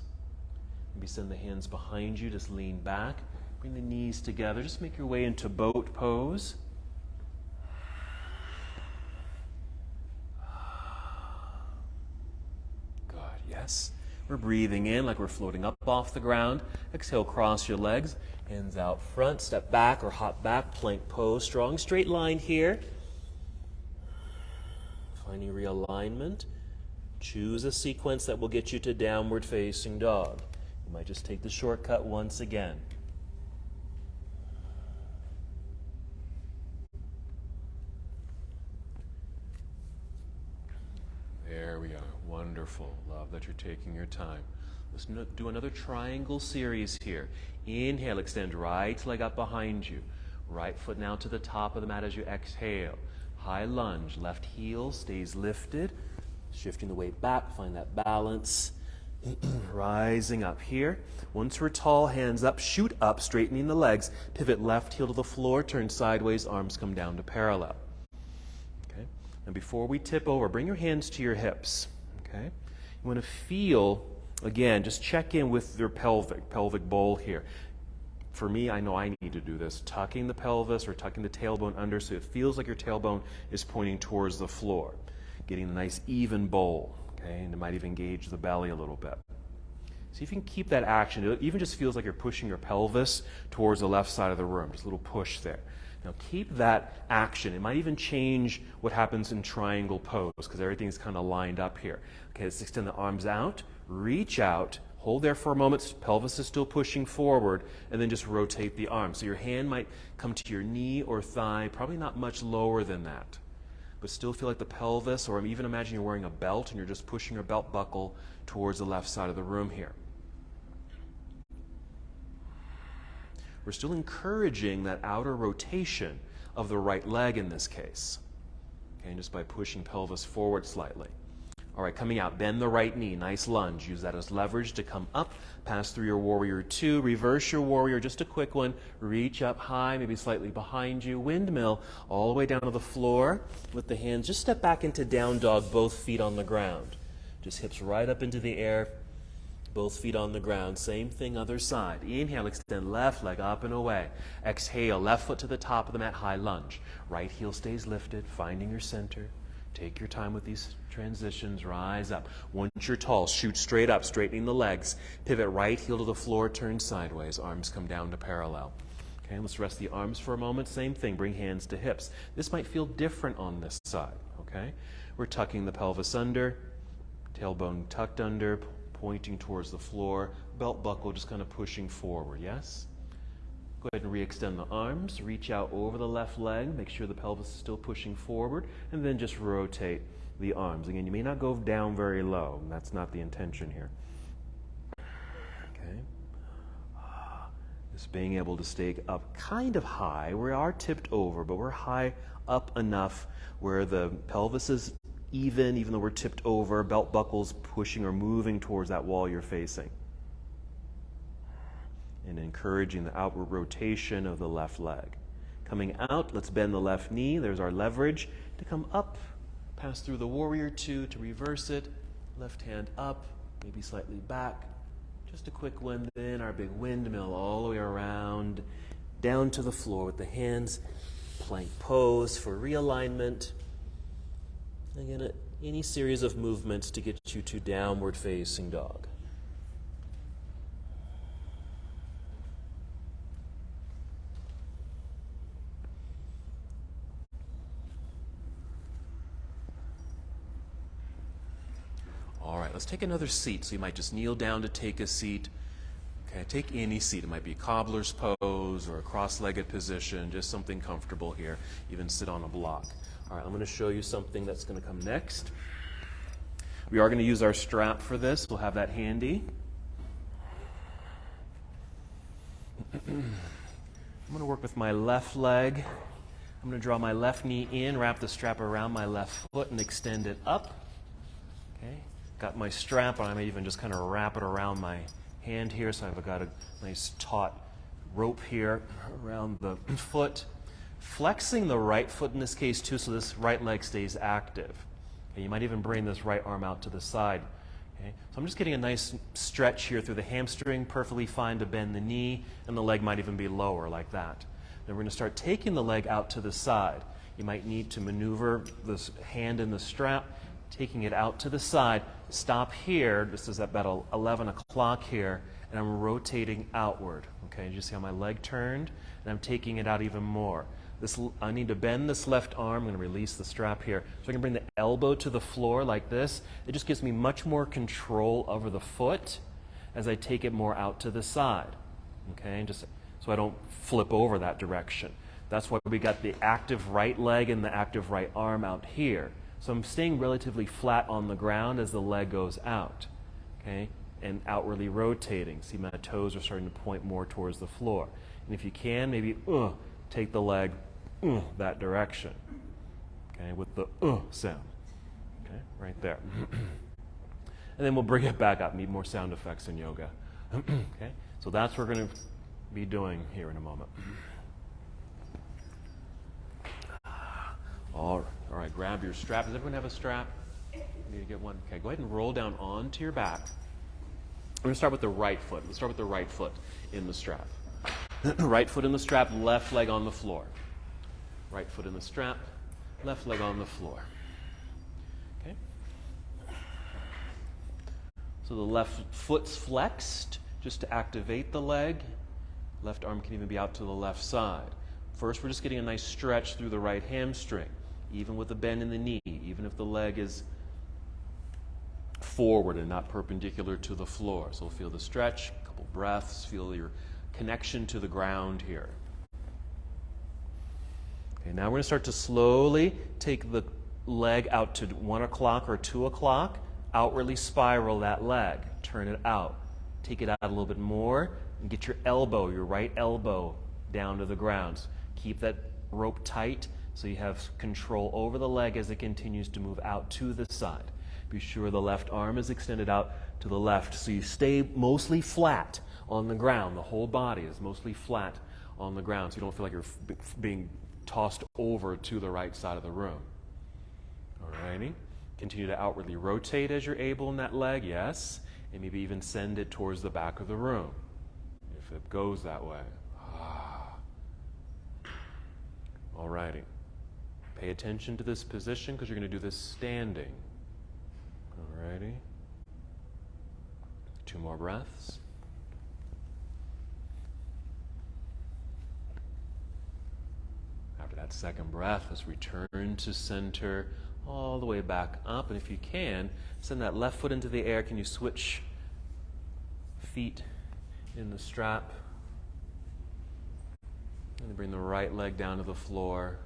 Maybe send the hands behind you, just lean back. Bring the knees together. Just make your way into boat pose. Yes. We're breathing in like we're floating up off the ground. Exhale, cross your legs. Hands out front, step back or hop back, plank pose. Strong straight line here. Finding realignment. Choose a sequence that will get you to downward facing dog. You might just take the shortcut once again. There we are. Wonderful. Love that you're taking your time. Let's do another triangle series here. Inhale, extend right leg up behind you. Right foot now to the top of the mat as you exhale. High lunge. Left heel stays lifted. Shifting the weight back. Find that balance. Rising up here. Once we're tall, hands up, shoot up, straightening the legs. Pivot left heel to the floor. Turn sideways. Arms come down to parallel. Okay. And before we tip over, bring your hands to your hips. Okay. You want to feel, again, just check in with your pelvic bowl here. For me, I know I need to do this. Tucking the pelvis or tucking the tailbone under so it feels like your tailbone is pointing towards the floor. Getting a nice even bowl. Okay, and it might even engage the belly a little bit. See if you can keep that action. It even just feels like you're pushing your pelvis towards the left side of the room. Just a little push there. Now keep that action. It might even change what happens in triangle pose because everything's kind of lined up here. Okay, let's extend the arms out, reach out, hold there for a moment, pelvis is still pushing forward, and then just rotate the arm. So your hand might come to your knee or thigh, probably not much lower than that. But still feel like the pelvis, or even imagine you're wearing a belt and you're just pushing your belt buckle towards the left side of the room here. We're still encouraging that outer rotation of the right leg in this case. Okay, just by pushing pelvis forward slightly. All right, coming out, bend the right knee, nice lunge. Use that as leverage to come up, pass through your warrior two, reverse your warrior, just a quick one. Reach up high, maybe slightly behind you. Windmill all the way down to the floor with the hands. Just step back into down dog, both feet on the ground. Just hips right up into the air, both feet on the ground. Same thing, other side. Inhale, extend left leg up and away. Exhale, left foot to the top of the mat, high lunge. Right heel stays lifted, finding your center. Take your time with these transitions. Rise up. Once you're tall, shoot straight up, straightening the legs. Pivot right heel to the floor, turn sideways. Arms come down to parallel. Okay, let's rest the arms for a moment. Same thing, bring hands to hips. This might feel different on this side. Okay, we're tucking the pelvis under, tailbone tucked under, pointing towards the floor, belt buckle just kind of pushing forward. Yes? Go ahead and re-extend the arms, reach out over the left leg, make sure the pelvis is still pushing forward, and then just rotate the arms. Again, you may not go down very low, and that's not the intention here. Okay. Just being able to stay up kind of high. We are tipped over, but we're high up enough where the pelvis is even though we're tipped over, belt buckles pushing or moving towards that wall you're facing. And encouraging the outward rotation of the left leg. Coming out, let's bend the left knee. There's our leverage to come up, pass through the warrior two to reverse it. Left hand up, maybe slightly back. Just a quick one, then our big windmill all the way around, down to the floor with the hands. Plank pose for realignment. Again, any series of movements to get you to downward facing dog. All right, let's take another seat. So you might just kneel down to take a seat. Okay, take any seat. It might be a cobbler's pose or a cross-legged position, just something comfortable here. Even sit on a block. All right, I'm going to show you something that's going to come next. We are going to use our strap for this. We'll have that handy. I'm going to work with my left leg. I'm going to draw my left knee in, wrap the strap around my left foot, and extend it up. Okay. Got my strap on. I may even just kind of wrap it around my hand here, so I've got a nice taut rope here around the foot. Flexing the right foot in this case too, so this right leg stays active. Okay, you might even bring this right arm out to the side. Okay, so I'm just getting a nice stretch here through the hamstring, perfectly fine to bend the knee, and the leg might even be lower like that. Then we're going to start taking the leg out to the side. You might need to maneuver this hand in the strap, taking it out to the side. Stop here. This is about 11 o'clock here, and I'm rotating outward. Okay, you see how my leg turned? And I'm taking it out even more. I need to bend this left arm. I'm going to release the strap here. So I can bring the elbow to the floor like this. It just gives me much more control over the foot as I take it more out to the side. Okay, just so I don't flip over that direction. That's why we got the active right leg and the active right arm out here. So I'm staying relatively flat on the ground as the leg goes out, okay, and outwardly rotating. See, my toes are starting to point more towards the floor. And if you can, maybe take the leg that direction, okay, with the sound, okay, right there. And then we'll bring it back up. Need more sound effects in yoga. Okay, so that's what we're going to be doing here in a moment. All right, grab your strap. Does everyone have a strap? You need to get one. Okay, go ahead and roll down onto your back. I'm going to start with the right foot. Let's start with the right foot in the strap. Right foot in the strap, left leg on the floor. Right foot in the strap, left leg on the floor. Okay? So the left foot's flexed just to activate the leg. Left arm can even be out to the left side. First, we're just getting a nice stretch through the right hamstring, even with a bend in the knee, even if the leg is forward and not perpendicular to the floor. So we'll feel the stretch, a couple breaths, feel your connection to the ground here. Okay, now we're going to start to slowly take the leg out to 1 o'clock or 2 o'clock, outwardly spiral that leg, turn it out. Take it out a little bit more and get your elbow, your right elbow, down to the ground. Keep that rope tight so you have control over the leg as it continues to move out to the side. Be sure the left arm is extended out to the left so you stay mostly flat on the ground. The whole body is mostly flat on the ground so you don't feel like you're being tossed over to the right side of the room. Alrighty. Continue to outwardly rotate as you're able in that leg, yes, and maybe even send it towards the back of the room if it goes that way. Alrighty. Pay attention to this position because you're going to do this standing. Alrighty. 2 more breaths. After that second breath, let's return to center all the way back up. And if you can, send that left foot into the air. Can you switch feet in the strap? And then bring the right leg down to the floor.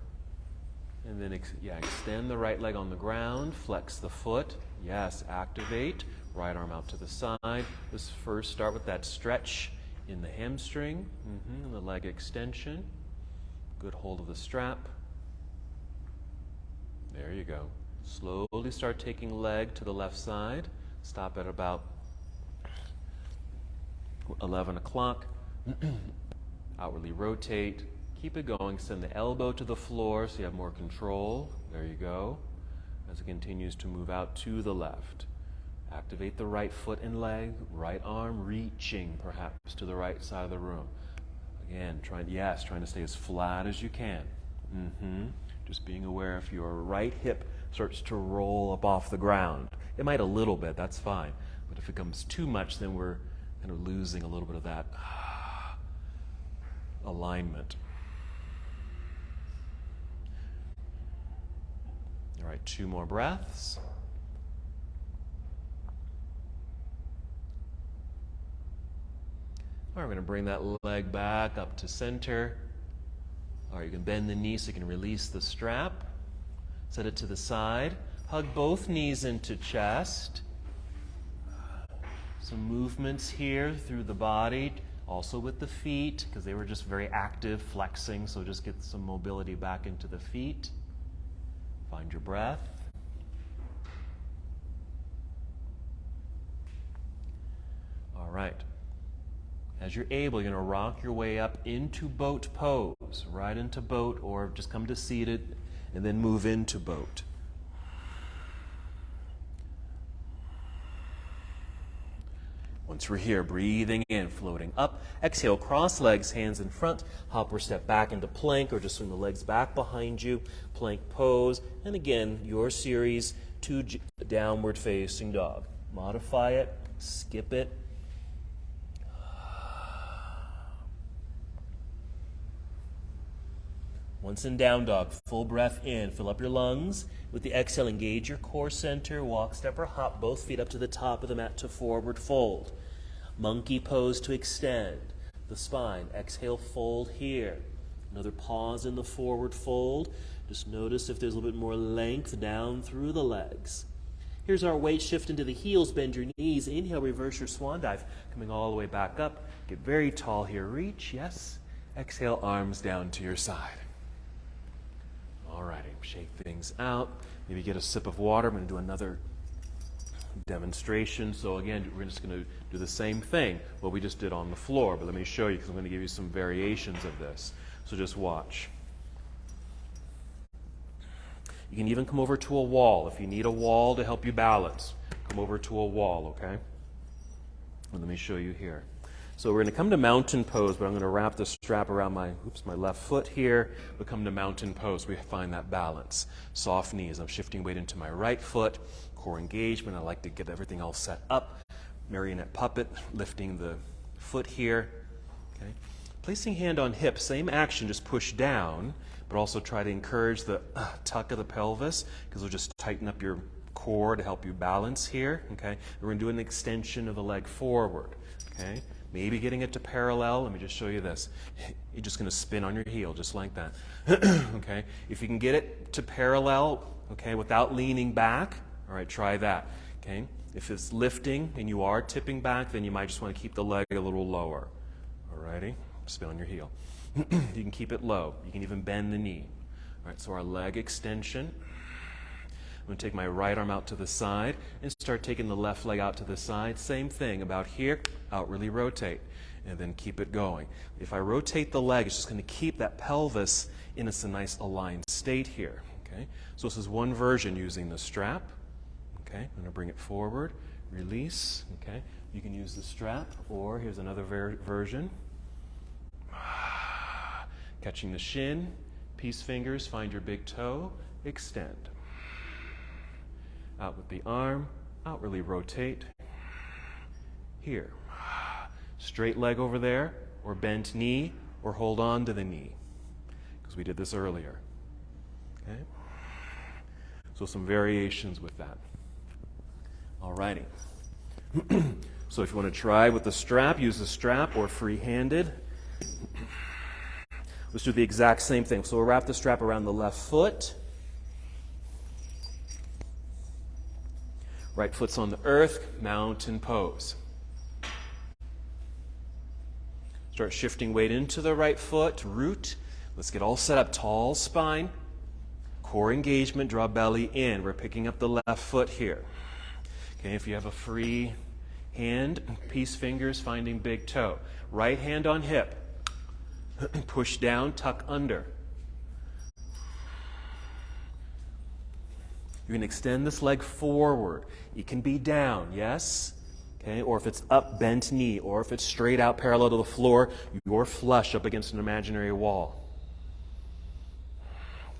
And then extend the right leg on the ground. Flex the foot. Yes, activate. Right arm out to the side. Let's first start with that stretch in the hamstring. And the leg extension. Good hold of the strap. There you go. Slowly start taking leg to the left side. Stop at about 11 o'clock. Outwardly rotate. Keep it going. Send the elbow to the floor so you have more control. There you go. As it continues to move out to the left. Activate the right foot and leg. Right arm reaching perhaps to the right side of the room. Again, trying to stay as flat as you can. Just being aware if your right hip starts to roll up off the ground. It might a little bit, that's fine. But if it becomes too much, then we're kind of losing a little bit of that alignment. All right, 2 more breaths. All right, we're going to bring that leg back up to center. All right, you can bend the knee so you can release the strap. Set it to the side. Hug both knees into chest. Some movements here through the body, also with the feet, because they were just very active, flexing, so just get some mobility back into the feet. Find your breath. All right. As you're able, you're going to rock your way up into boat pose, right into boat, or just come to seated and then move into boat. Once we're here, breathing in, floating up. Exhale, cross legs, hands in front. Hop or step back into plank, or just swing the legs back behind you. Plank pose. And again, your series to downward facing dog. Modify it, skip it. Once in down dog, full breath in, fill up your lungs. With the exhale, engage your core center, walk, step, or hop, both feet up to the top of the mat to forward fold. Monkey pose to extend the spine. Exhale, fold here. Another pause in the forward fold. Just notice if there's a little bit more length down through the legs. Here's our weight shift into the heels. Bend your knees. Inhale, reverse your swan dive. Coming all the way back up. Get very tall here. Reach, yes. Exhale, arms down to your side. All righty, shake things out. Maybe get a sip of water. I'm going to do another demonstration. So again, we're just going to do the same thing, what we just did on the floor. But let me show you, because I'm going to give you some variations of this. So just watch. You can even come over to a wall. If you need a wall to help you balance, come over to a wall, okay? And let me show you here. So we're going to come to mountain pose, but I'm going to wrap the strap around my left foot here. We'll come to mountain pose. We find that balance. Soft knees. I'm shifting weight into my right foot. Core engagement. I like to get everything all set up. Marionette puppet, lifting the foot here. Okay. Placing hand on hip. Same action, just push down, but also try to encourage the tuck of the pelvis, because it'll just tighten up your core to help you balance here. Okay. We're going to do an extension of the leg forward. Okay. Maybe getting it to parallel. Let me just show you this. You're just going to spin on your heel, just like that. Okay? If you can get it to parallel, okay, without leaning back, all right, try that. Okay? If it's lifting and you are tipping back, then you might just want to keep the leg a little lower. All righty? Spin on your heel. You can keep it low. You can even bend the knee. All right, so our leg extension. I'm going to take my right arm out to the side and start taking the left leg out to the side. Same thing, about here, outwardly rotate, and then keep it going. If I rotate the leg, it's just going to keep that pelvis in a nice aligned state here. Okay? So this is one version using the strap. Okay? I'm going to bring it forward, release. Okay? You can use the strap, or here's another version. Catching the shin, peace fingers, find your big toe, extend. Out with the arm, outwardly rotate. Here. Straight leg over there, or bent knee, or hold on to the knee, because we did this earlier. Okay? So some variations with that. All righty. So if you want to try with the strap, use the strap, or free-handed. Let's do the exact same thing. So we'll wrap the strap around the left foot. Right foot's on the earth, mountain pose. Start shifting weight into the right foot, root. Let's get all set up, tall spine, core engagement, draw belly in. We're picking up the left foot here. Okay, if you have a free hand, peace fingers, finding big toe. Right hand on hip. Push down, tuck under. You can extend this leg forward. It can be down, yes? Okay, or if it's up, bent knee, or if it's straight out parallel to the floor, you're flush up against an imaginary wall.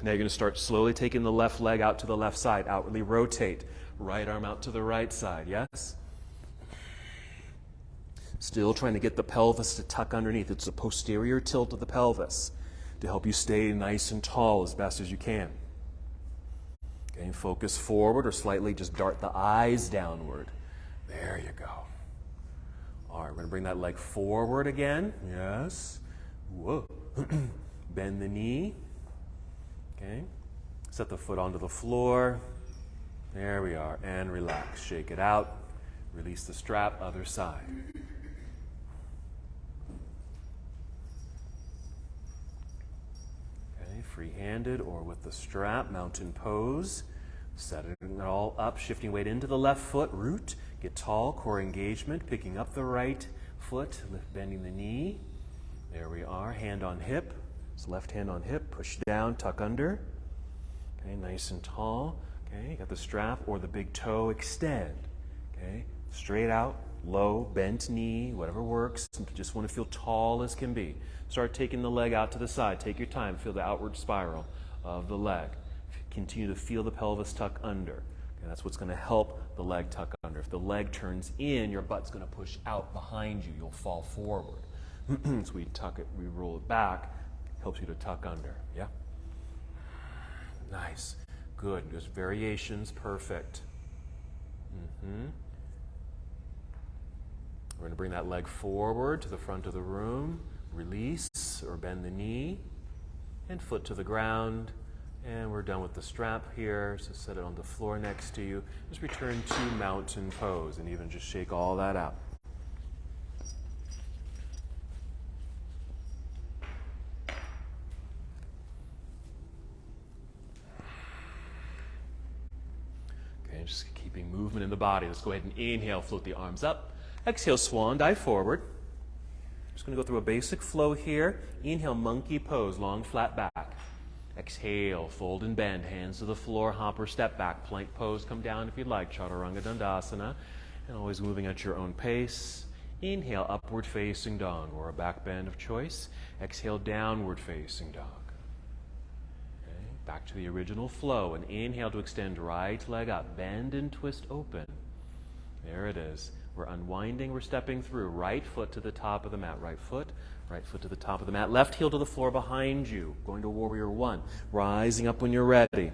Now you're going to start slowly taking the left leg out to the left side, outwardly rotate. Right arm out to the right side, yes? Still trying to get the pelvis to tuck underneath. It's a posterior tilt of the pelvis to help you stay nice and tall as best as you can. Okay, focus forward, or slightly just dart the eyes downward. There you go. All right, we're going to bring that leg forward again. Yes. Whoa. Bend the knee. Okay. Set the foot onto the floor. There we are. And relax. Shake it out. Release the strap. Other side. Okay. Free-handed or with the strap. Mountain pose. Setting it all up. Shifting weight into the left foot. Root. Get tall. Core engagement. Picking up the right foot. Bending the knee. There we are. Hand on hip. So left hand on hip. Push down. Tuck under. Okay. Nice and tall. Okay, you got the strap or the big toe, extend. Okay, straight out, low, bent knee, whatever works. You just want to feel tall as can be. Start taking the leg out to the side. Take your time. Feel the outward spiral of the leg. Continue to feel the pelvis tuck under. Okay, that's what's going to help the leg tuck under. If the leg turns in, your butt's going to push out behind you. You'll fall forward. So we tuck it, we roll it back. Helps you to tuck under. Yeah? Nice. Good. Just variations. Perfect. We're going to bring that leg forward to the front of the room. Release or bend the knee. And foot to the ground. And we're done with the strap here. So set it on the floor next to you. Just return to mountain pose and even just shake all that out. Okay, just keeping movement in the body. Let's go ahead and inhale, float the arms up. Exhale, swan dive forward. Just going to go through a basic flow here. Inhale, monkey pose, long flat back. Exhale, fold and bend, hands to the floor, hop or step back, plank pose, come down if you'd like, chaturanga dandasana, and always moving at your own pace. Inhale, upward facing dog, or a back bend of choice. Exhale, downward facing dog. Okay, back to the original flow, and inhale to extend right leg up, bend and twist open. There it is. We're unwinding, we're stepping through. Right foot to the top of the mat, right foot to the top of the mat. Left heel to the floor behind you. Going to warrior one. Rising up when you're ready.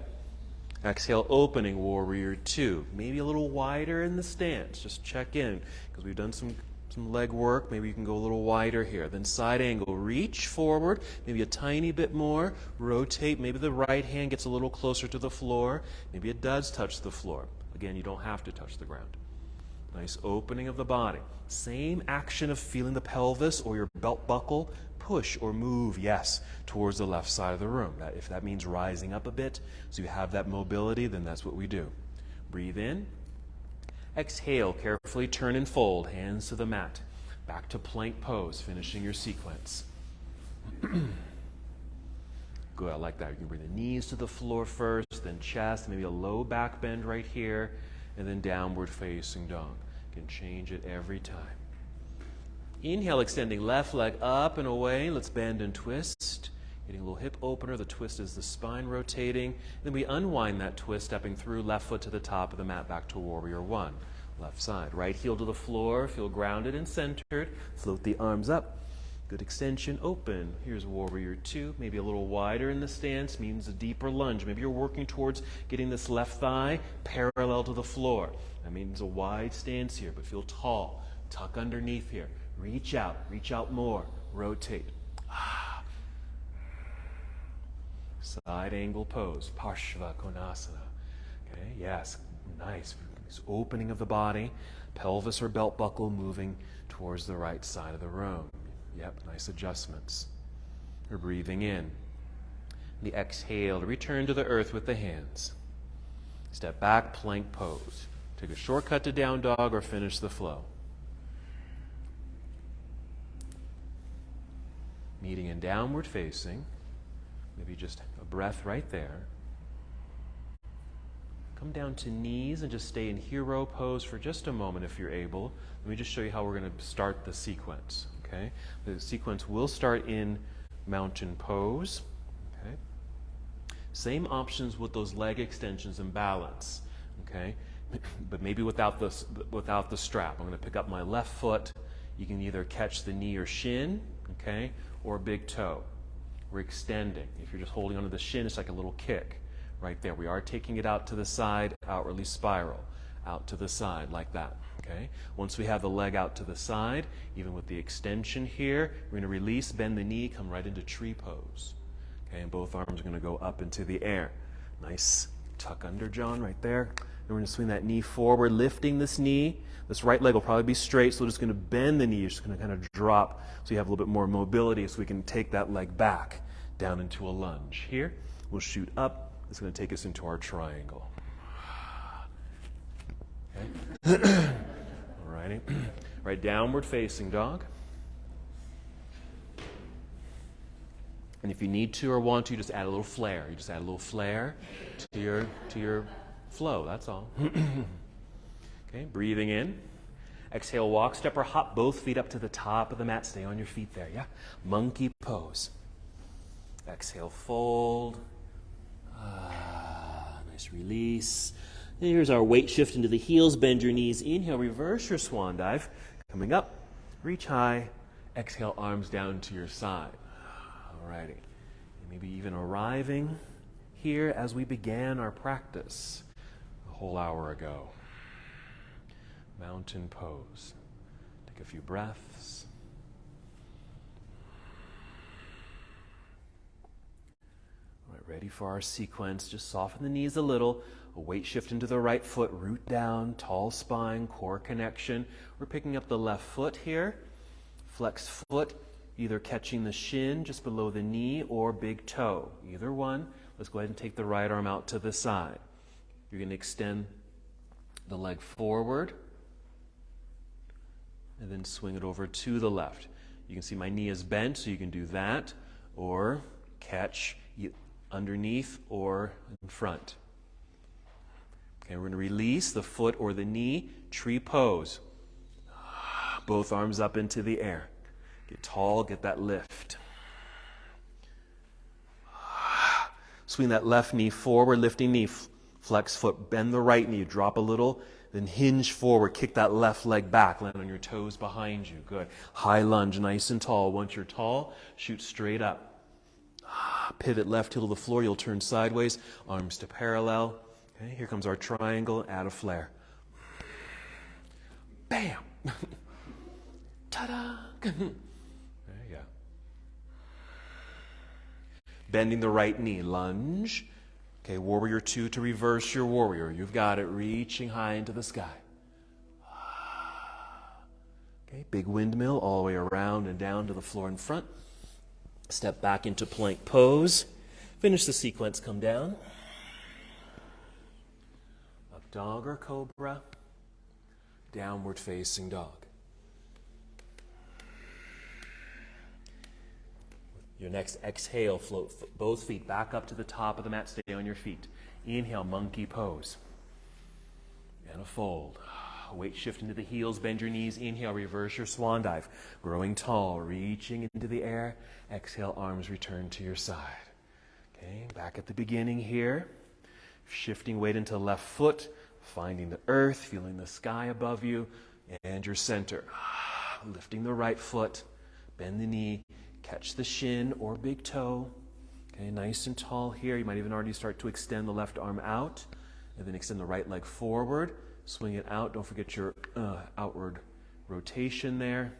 Exhale, opening warrior two. Maybe a little wider in the stance. Just check in because we've done some leg work. Maybe you can go a little wider here. Then side angle. Reach forward. Maybe a tiny bit more. Rotate. Maybe the right hand gets a little closer to the floor. Maybe it does touch the floor. Again, you don't have to touch the ground. Nice opening of the body. Same action of feeling the pelvis or your belt buckle push or move, yes, towards the left side of the room. If that means rising up a bit, so you have that mobility, then that's what we do. Breathe in. Exhale, carefully turn and fold, hands to the mat. Back to plank pose, finishing your sequence. Good, I like that. You can bring the knees to the floor first, then chest, maybe a low back bend right here, and then downward facing dog. You can change it every time. Inhale, extending left leg up and away. Let's bend and twist. Getting a little hip opener. The twist is the spine rotating. Then we unwind that twist, stepping through left foot to the top of the mat, back to warrior one. Left side. Right heel to the floor. Feel grounded and centered. Float the arms up. Good extension, open. Here's warrior two. Maybe a little wider in the stance, means a deeper lunge. Maybe you're working towards getting this left thigh parallel to the floor. That means a wide stance here, but feel tall. Tuck underneath here. Reach out more. Rotate. Side angle pose, Parshva Konasana. Okay, yes, nice. This opening of the body, pelvis or belt buckle moving towards the right side of the room. Yep, nice adjustments. We're breathing in. The exhale to return to the earth with the hands. Step back, plank pose. Take a shortcut to down dog or finish the flow. Meeting in downward facing. Maybe just a breath right there. Come down to knees and just stay in hero pose for just a moment if you're able. Let me just show you how we're going to start the sequence. Okay? The sequence will start in mountain pose. Okay? Same options with those leg extensions and balance. Okay? But maybe without the strap. I'm going to pick up my left foot. You can either catch the knee or shin, okay, or big toe. We're extending. If you're just holding onto the shin, it's like a little kick right there. We are taking it out to the side, outwardly spiral, out to the side like that. Okay. Once we have the leg out to the side, even with the extension here, we're going to release, bend the knee, come right into tree pose. Okay, and both arms are going to go up into the air. Nice tuck under, John, right there. And we're going to swing that knee forward, lifting this knee. This right leg will probably be straight, so we're just going to bend the knee. You're just going to kind of drop so you have a little bit more mobility so we can take that leg back down into a lunge. Here, we'll shoot up. It's going to take us into our triangle. Okay. Alrighty. Right, downward facing dog. And if you need to or want to, just add a little flair. You just add a little flair to your flow, that's all. Okay, breathing in. Exhale, walk, step, or hop both feet up to the top of the mat. Stay on your feet there, yeah? Monkey pose. Exhale, fold. Nice release. And here's our weight shift into the heels. Bend your knees. Inhale, reverse your swan dive. Coming up, reach high. Exhale, arms down to your side. Alrighty. And maybe even arriving here as we began our practice a whole hour ago. Mountain pose. Take a few breaths. All right, ready for our sequence. Just soften the knees a little. A weight shift into the right foot, root down, tall spine, core connection. We're picking up the left foot here. Flex foot, either catching the shin just below the knee or big toe. Either one. Let's go ahead and take the right arm out to the side. You're going to extend the leg forward and then swing it over to the left. You can see my knee is bent, so you can do that, or catch underneath or in front. Okay, we're going to release the foot or the knee, tree pose. Both arms up into the air. Get tall, get that lift. Swing that left knee forward, lifting knee, flex foot, bend the right knee, drop a little, then hinge forward, kick that left leg back, land on your toes behind you. Good. High lunge, nice and tall. Once you're tall, shoot straight up. Pivot left heel to the floor, you'll turn sideways, arms to parallel. Okay, here comes our triangle, add a flare. Bam! Ta-da! There you go. Bending the right knee, lunge. Okay, warrior two to reverse your warrior. You've got it, reaching high into the sky. Okay, big windmill all the way around and down to the floor in front. Step back into plank pose. Finish the sequence, come down. Up dog or cobra. Downward facing dog. Your next exhale, float both feet back up to the top of the mat. Stay on your feet. Inhale, monkey pose. And a fold. Weight shift into the heels, bend your knees. Inhale, reverse your swan dive. Growing tall, reaching into the air. Exhale, arms return to your side. Okay, back at the beginning here. Shifting weight into left foot, finding the earth, feeling the sky above you, and your center. Lifting the right foot, bend the knee, catch the shin or big toe. Okay, nice and tall here. You might even already start to extend the left arm out, and then extend the right leg forward. Swing it out. Don't forget your outward rotation there.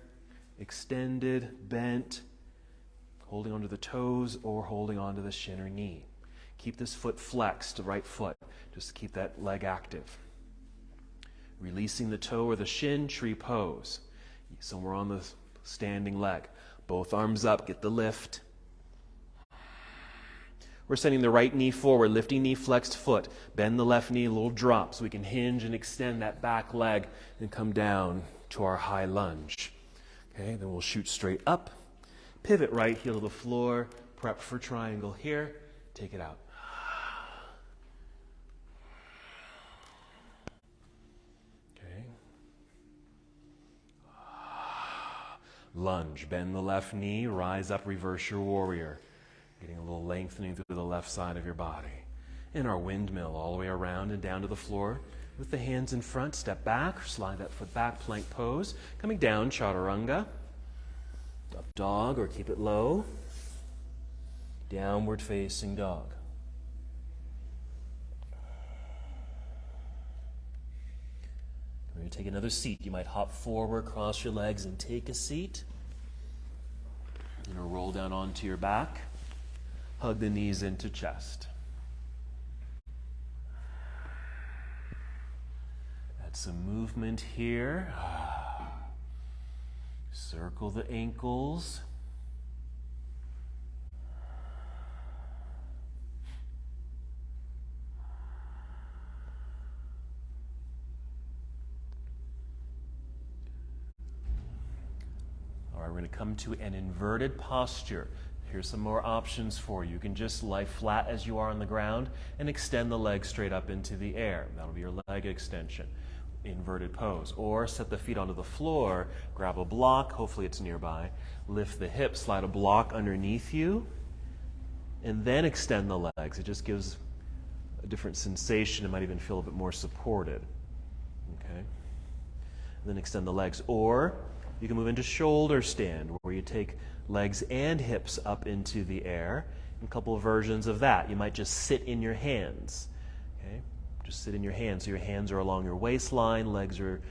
Extended, bent, holding onto the toes or holding onto the shin or knee. Keep this foot flexed, the right foot. Just keep that leg active. Releasing the toe or the shin, tree pose. Somewhere on the standing leg. Both arms up, get the lift. We're sending the right knee forward, lifting knee, flexed foot. Bend the left knee, a little drop, so we can hinge and extend that back leg and come down to our high lunge. Okay, then we'll shoot straight up. Pivot right heel to the floor. Prep for triangle here. Take it out. Okay. Lunge. Bend the left knee. Rise up. Reverse your warrior. Getting a little lengthening through the left side of your body. And our windmill all the way around and down to the floor. With the hands in front, step back, slide that foot back, plank pose. Coming down, chaturanga. Up dog or keep it low. Downward facing dog. We're going to take another seat. You might hop forward, cross your legs, and take a seat. You're going to roll down onto your back. Hug the knees into chest. Add some movement here. Circle the ankles. All right, we're going to come to an inverted posture. Here's some more options for you. You can just lie flat as you are on the ground and extend the leg straight up into the air. That'll be your leg extension. inverted pose. Or set the feet onto the floor, grab a block, hopefully it's nearby, lift the hips, slide a block underneath you, and then extend the legs. It just gives a different sensation. It might even feel a bit more supported. Okay? And then extend the legs. Or you can move into shoulder stand, where you take legs and hips up into the air. A couple of versions of that. You might just sit in your hands. Okay? Just sit in your hands. So your hands are along your waistline, legs are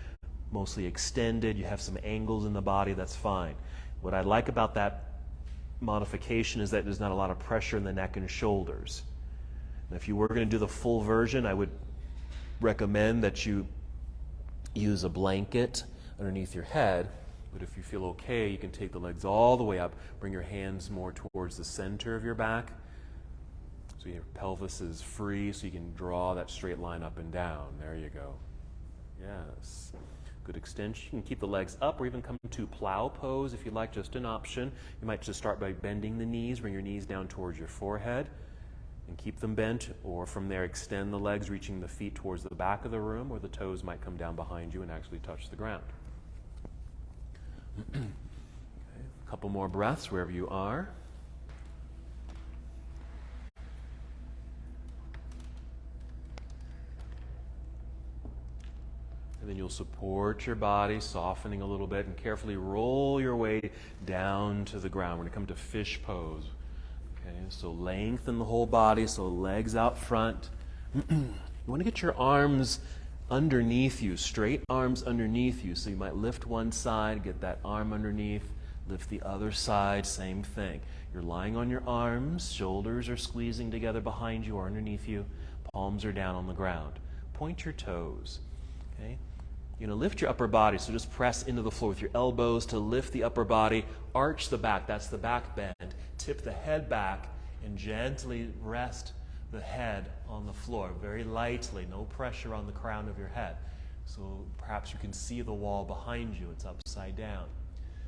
mostly extended, you have some angles in the body, that's fine. What I like about that modification is that there's not a lot of pressure in the neck and shoulders. And if you were going to do the full version, I would recommend that you use a blanket underneath your head. But if you feel okay, you can take the legs all the way up, bring your hands more towards the center of your back, so your pelvis is free, so you can draw that straight line up and down. There you go. Yes. Good extension. You can keep the legs up or even come to plow pose if you like, just an option. You might just start by bending the knees, bring your knees down towards your forehead and keep them bent, or from there extend the legs, reaching the feet towards the back of the room, or the toes might come down behind you and actually touch the ground. Okay. A couple more breaths wherever you are. And then you'll support your body, softening a little bit, and carefully roll your way down to the ground. We're going to come to fish pose. Okay, so lengthen the whole body, so legs out front. You want to get your arms underneath you, straight arms underneath you. So you might lift one side, get that arm underneath, lift the other side, same thing. You're lying on your arms, shoulders are squeezing together behind you or underneath you, palms are down on the ground. Point your toes. Okay? You're going to lift your upper body, so just press into the floor with your elbows to lift the upper body, arch the back, that's the back bend, tip the head back, and gently rest the head on the floor, very lightly, no pressure on the crown of your head. So perhaps you can see the wall behind you, it's upside down.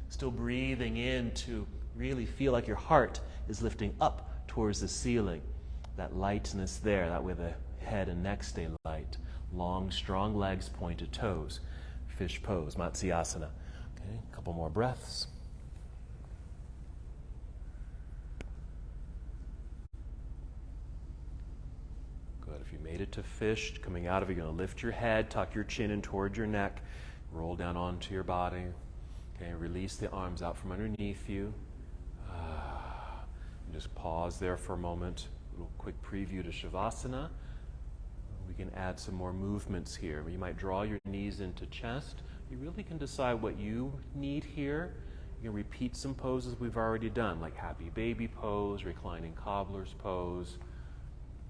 Still breathing in to really feel like your heart is lifting up towards the ceiling. That lightness there, that way the head and neck stay light. Long, strong legs, pointed toes. Fish pose, Matsyasana. Okay, a couple more breaths. Good. If you made it to fish, coming out of it, you're going to lift your head, tuck your chin in towards your neck, roll down onto your body. Okay, release the arms out from underneath you. And just pause there for a moment. A little quick preview to Shavasana. We can add some more movements here. You might draw your knees into chest. You really can decide what you need here. You can repeat some poses we've already done, like happy baby pose, reclining cobbler's pose,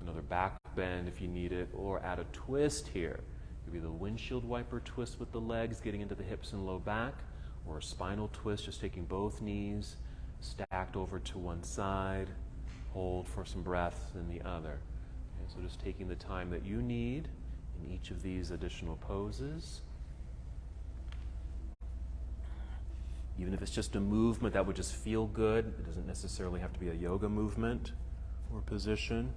another back bend if you need it, or add a twist here. Maybe the windshield wiper twist with the legs, getting into the hips and low back, or a spinal twist, just taking both knees stacked over to one side, hold for some breath in the other. Okay, so just taking the time that you need in each of these additional poses. Even if it's just a movement that would just feel good, it doesn't necessarily have to be a yoga movement or position.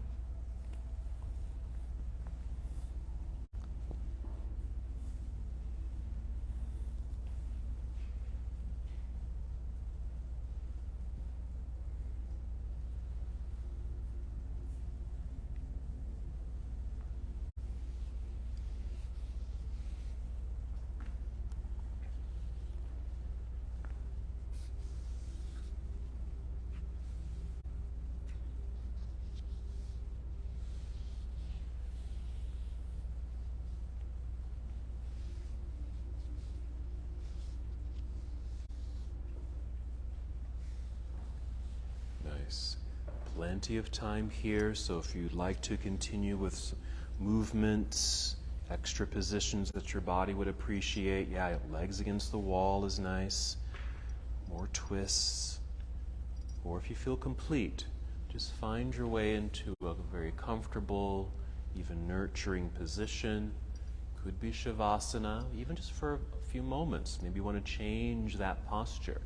Plenty of time here, so if you'd like to continue with movements, extra positions that your body would appreciate, yeah, legs against the wall is nice, more twists, or if you feel complete, just find your way into a very comfortable, even nurturing position. Could be Shavasana, even just for a few moments. Maybe you want to change that posture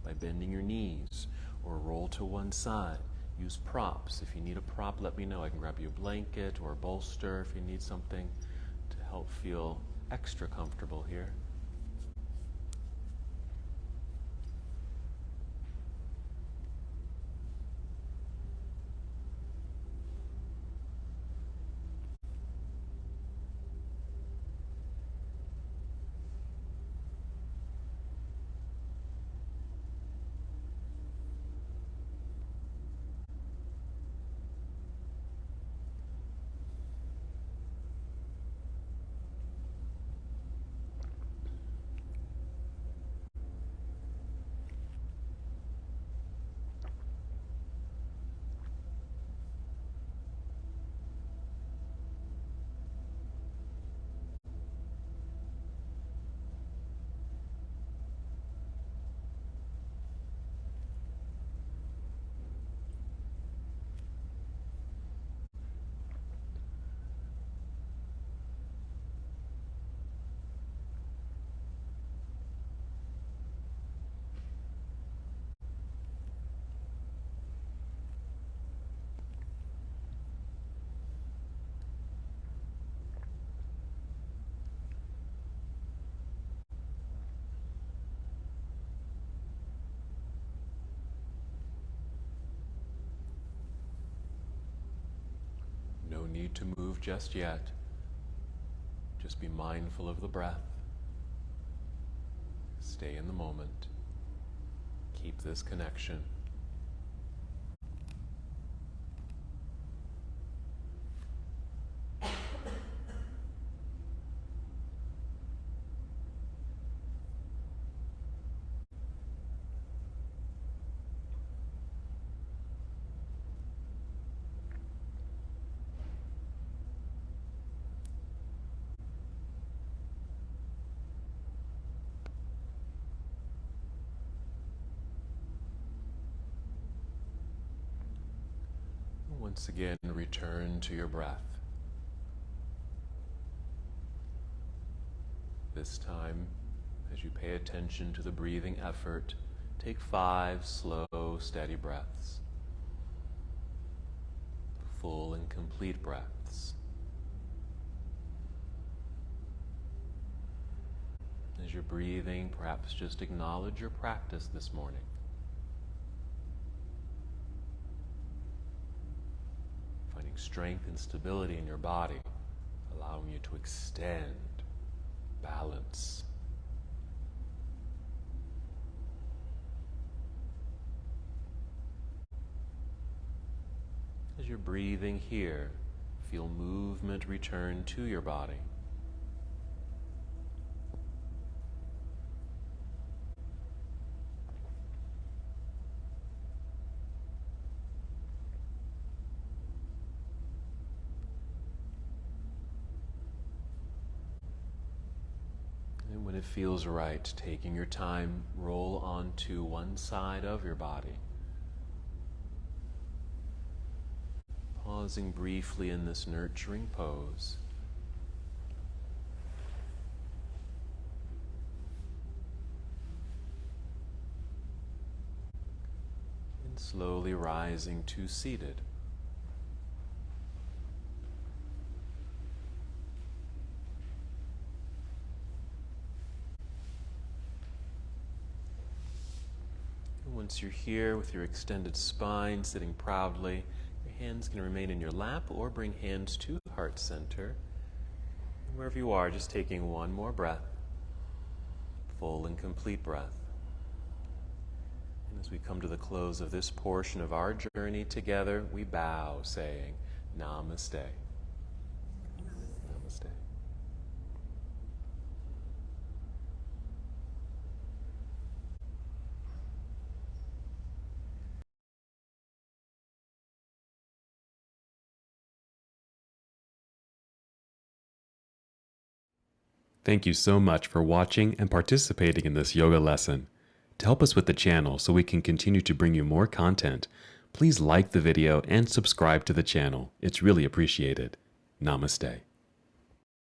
by bending your knees or roll to one side. Use props. If you need a prop, let me know. I can grab you a blanket or a bolster if you need something to help feel extra comfortable here. No need to move just yet. Just be mindful of the breath. Stay in the moment. Keep this connection. Once again, return to your breath. This time, as you pay attention to the breathing effort, take 5 slow, steady breaths. Full and complete breaths. As you're breathing, perhaps just acknowledge your practice this morning. Finding strength and stability in your body, allowing you to extend, balance. As you're breathing here, feel movement return to your body. And when it feels right, taking your time, roll onto one side of your body. Pausing briefly in this nurturing pose. And slowly rising to seated. And once you're here with your extended spine sitting proudly, hands can remain in your lap or bring hands to heart center. Wherever you are, just taking one more breath. Full and complete breath. And as we come to the close of this portion of our journey together, we bow saying, Namaste. Namaste. Thank you so much for watching and participating in this yoga lesson. To help us with the channel so we can continue to bring you more content, please like the video and subscribe to the channel. It's really appreciated. Namaste.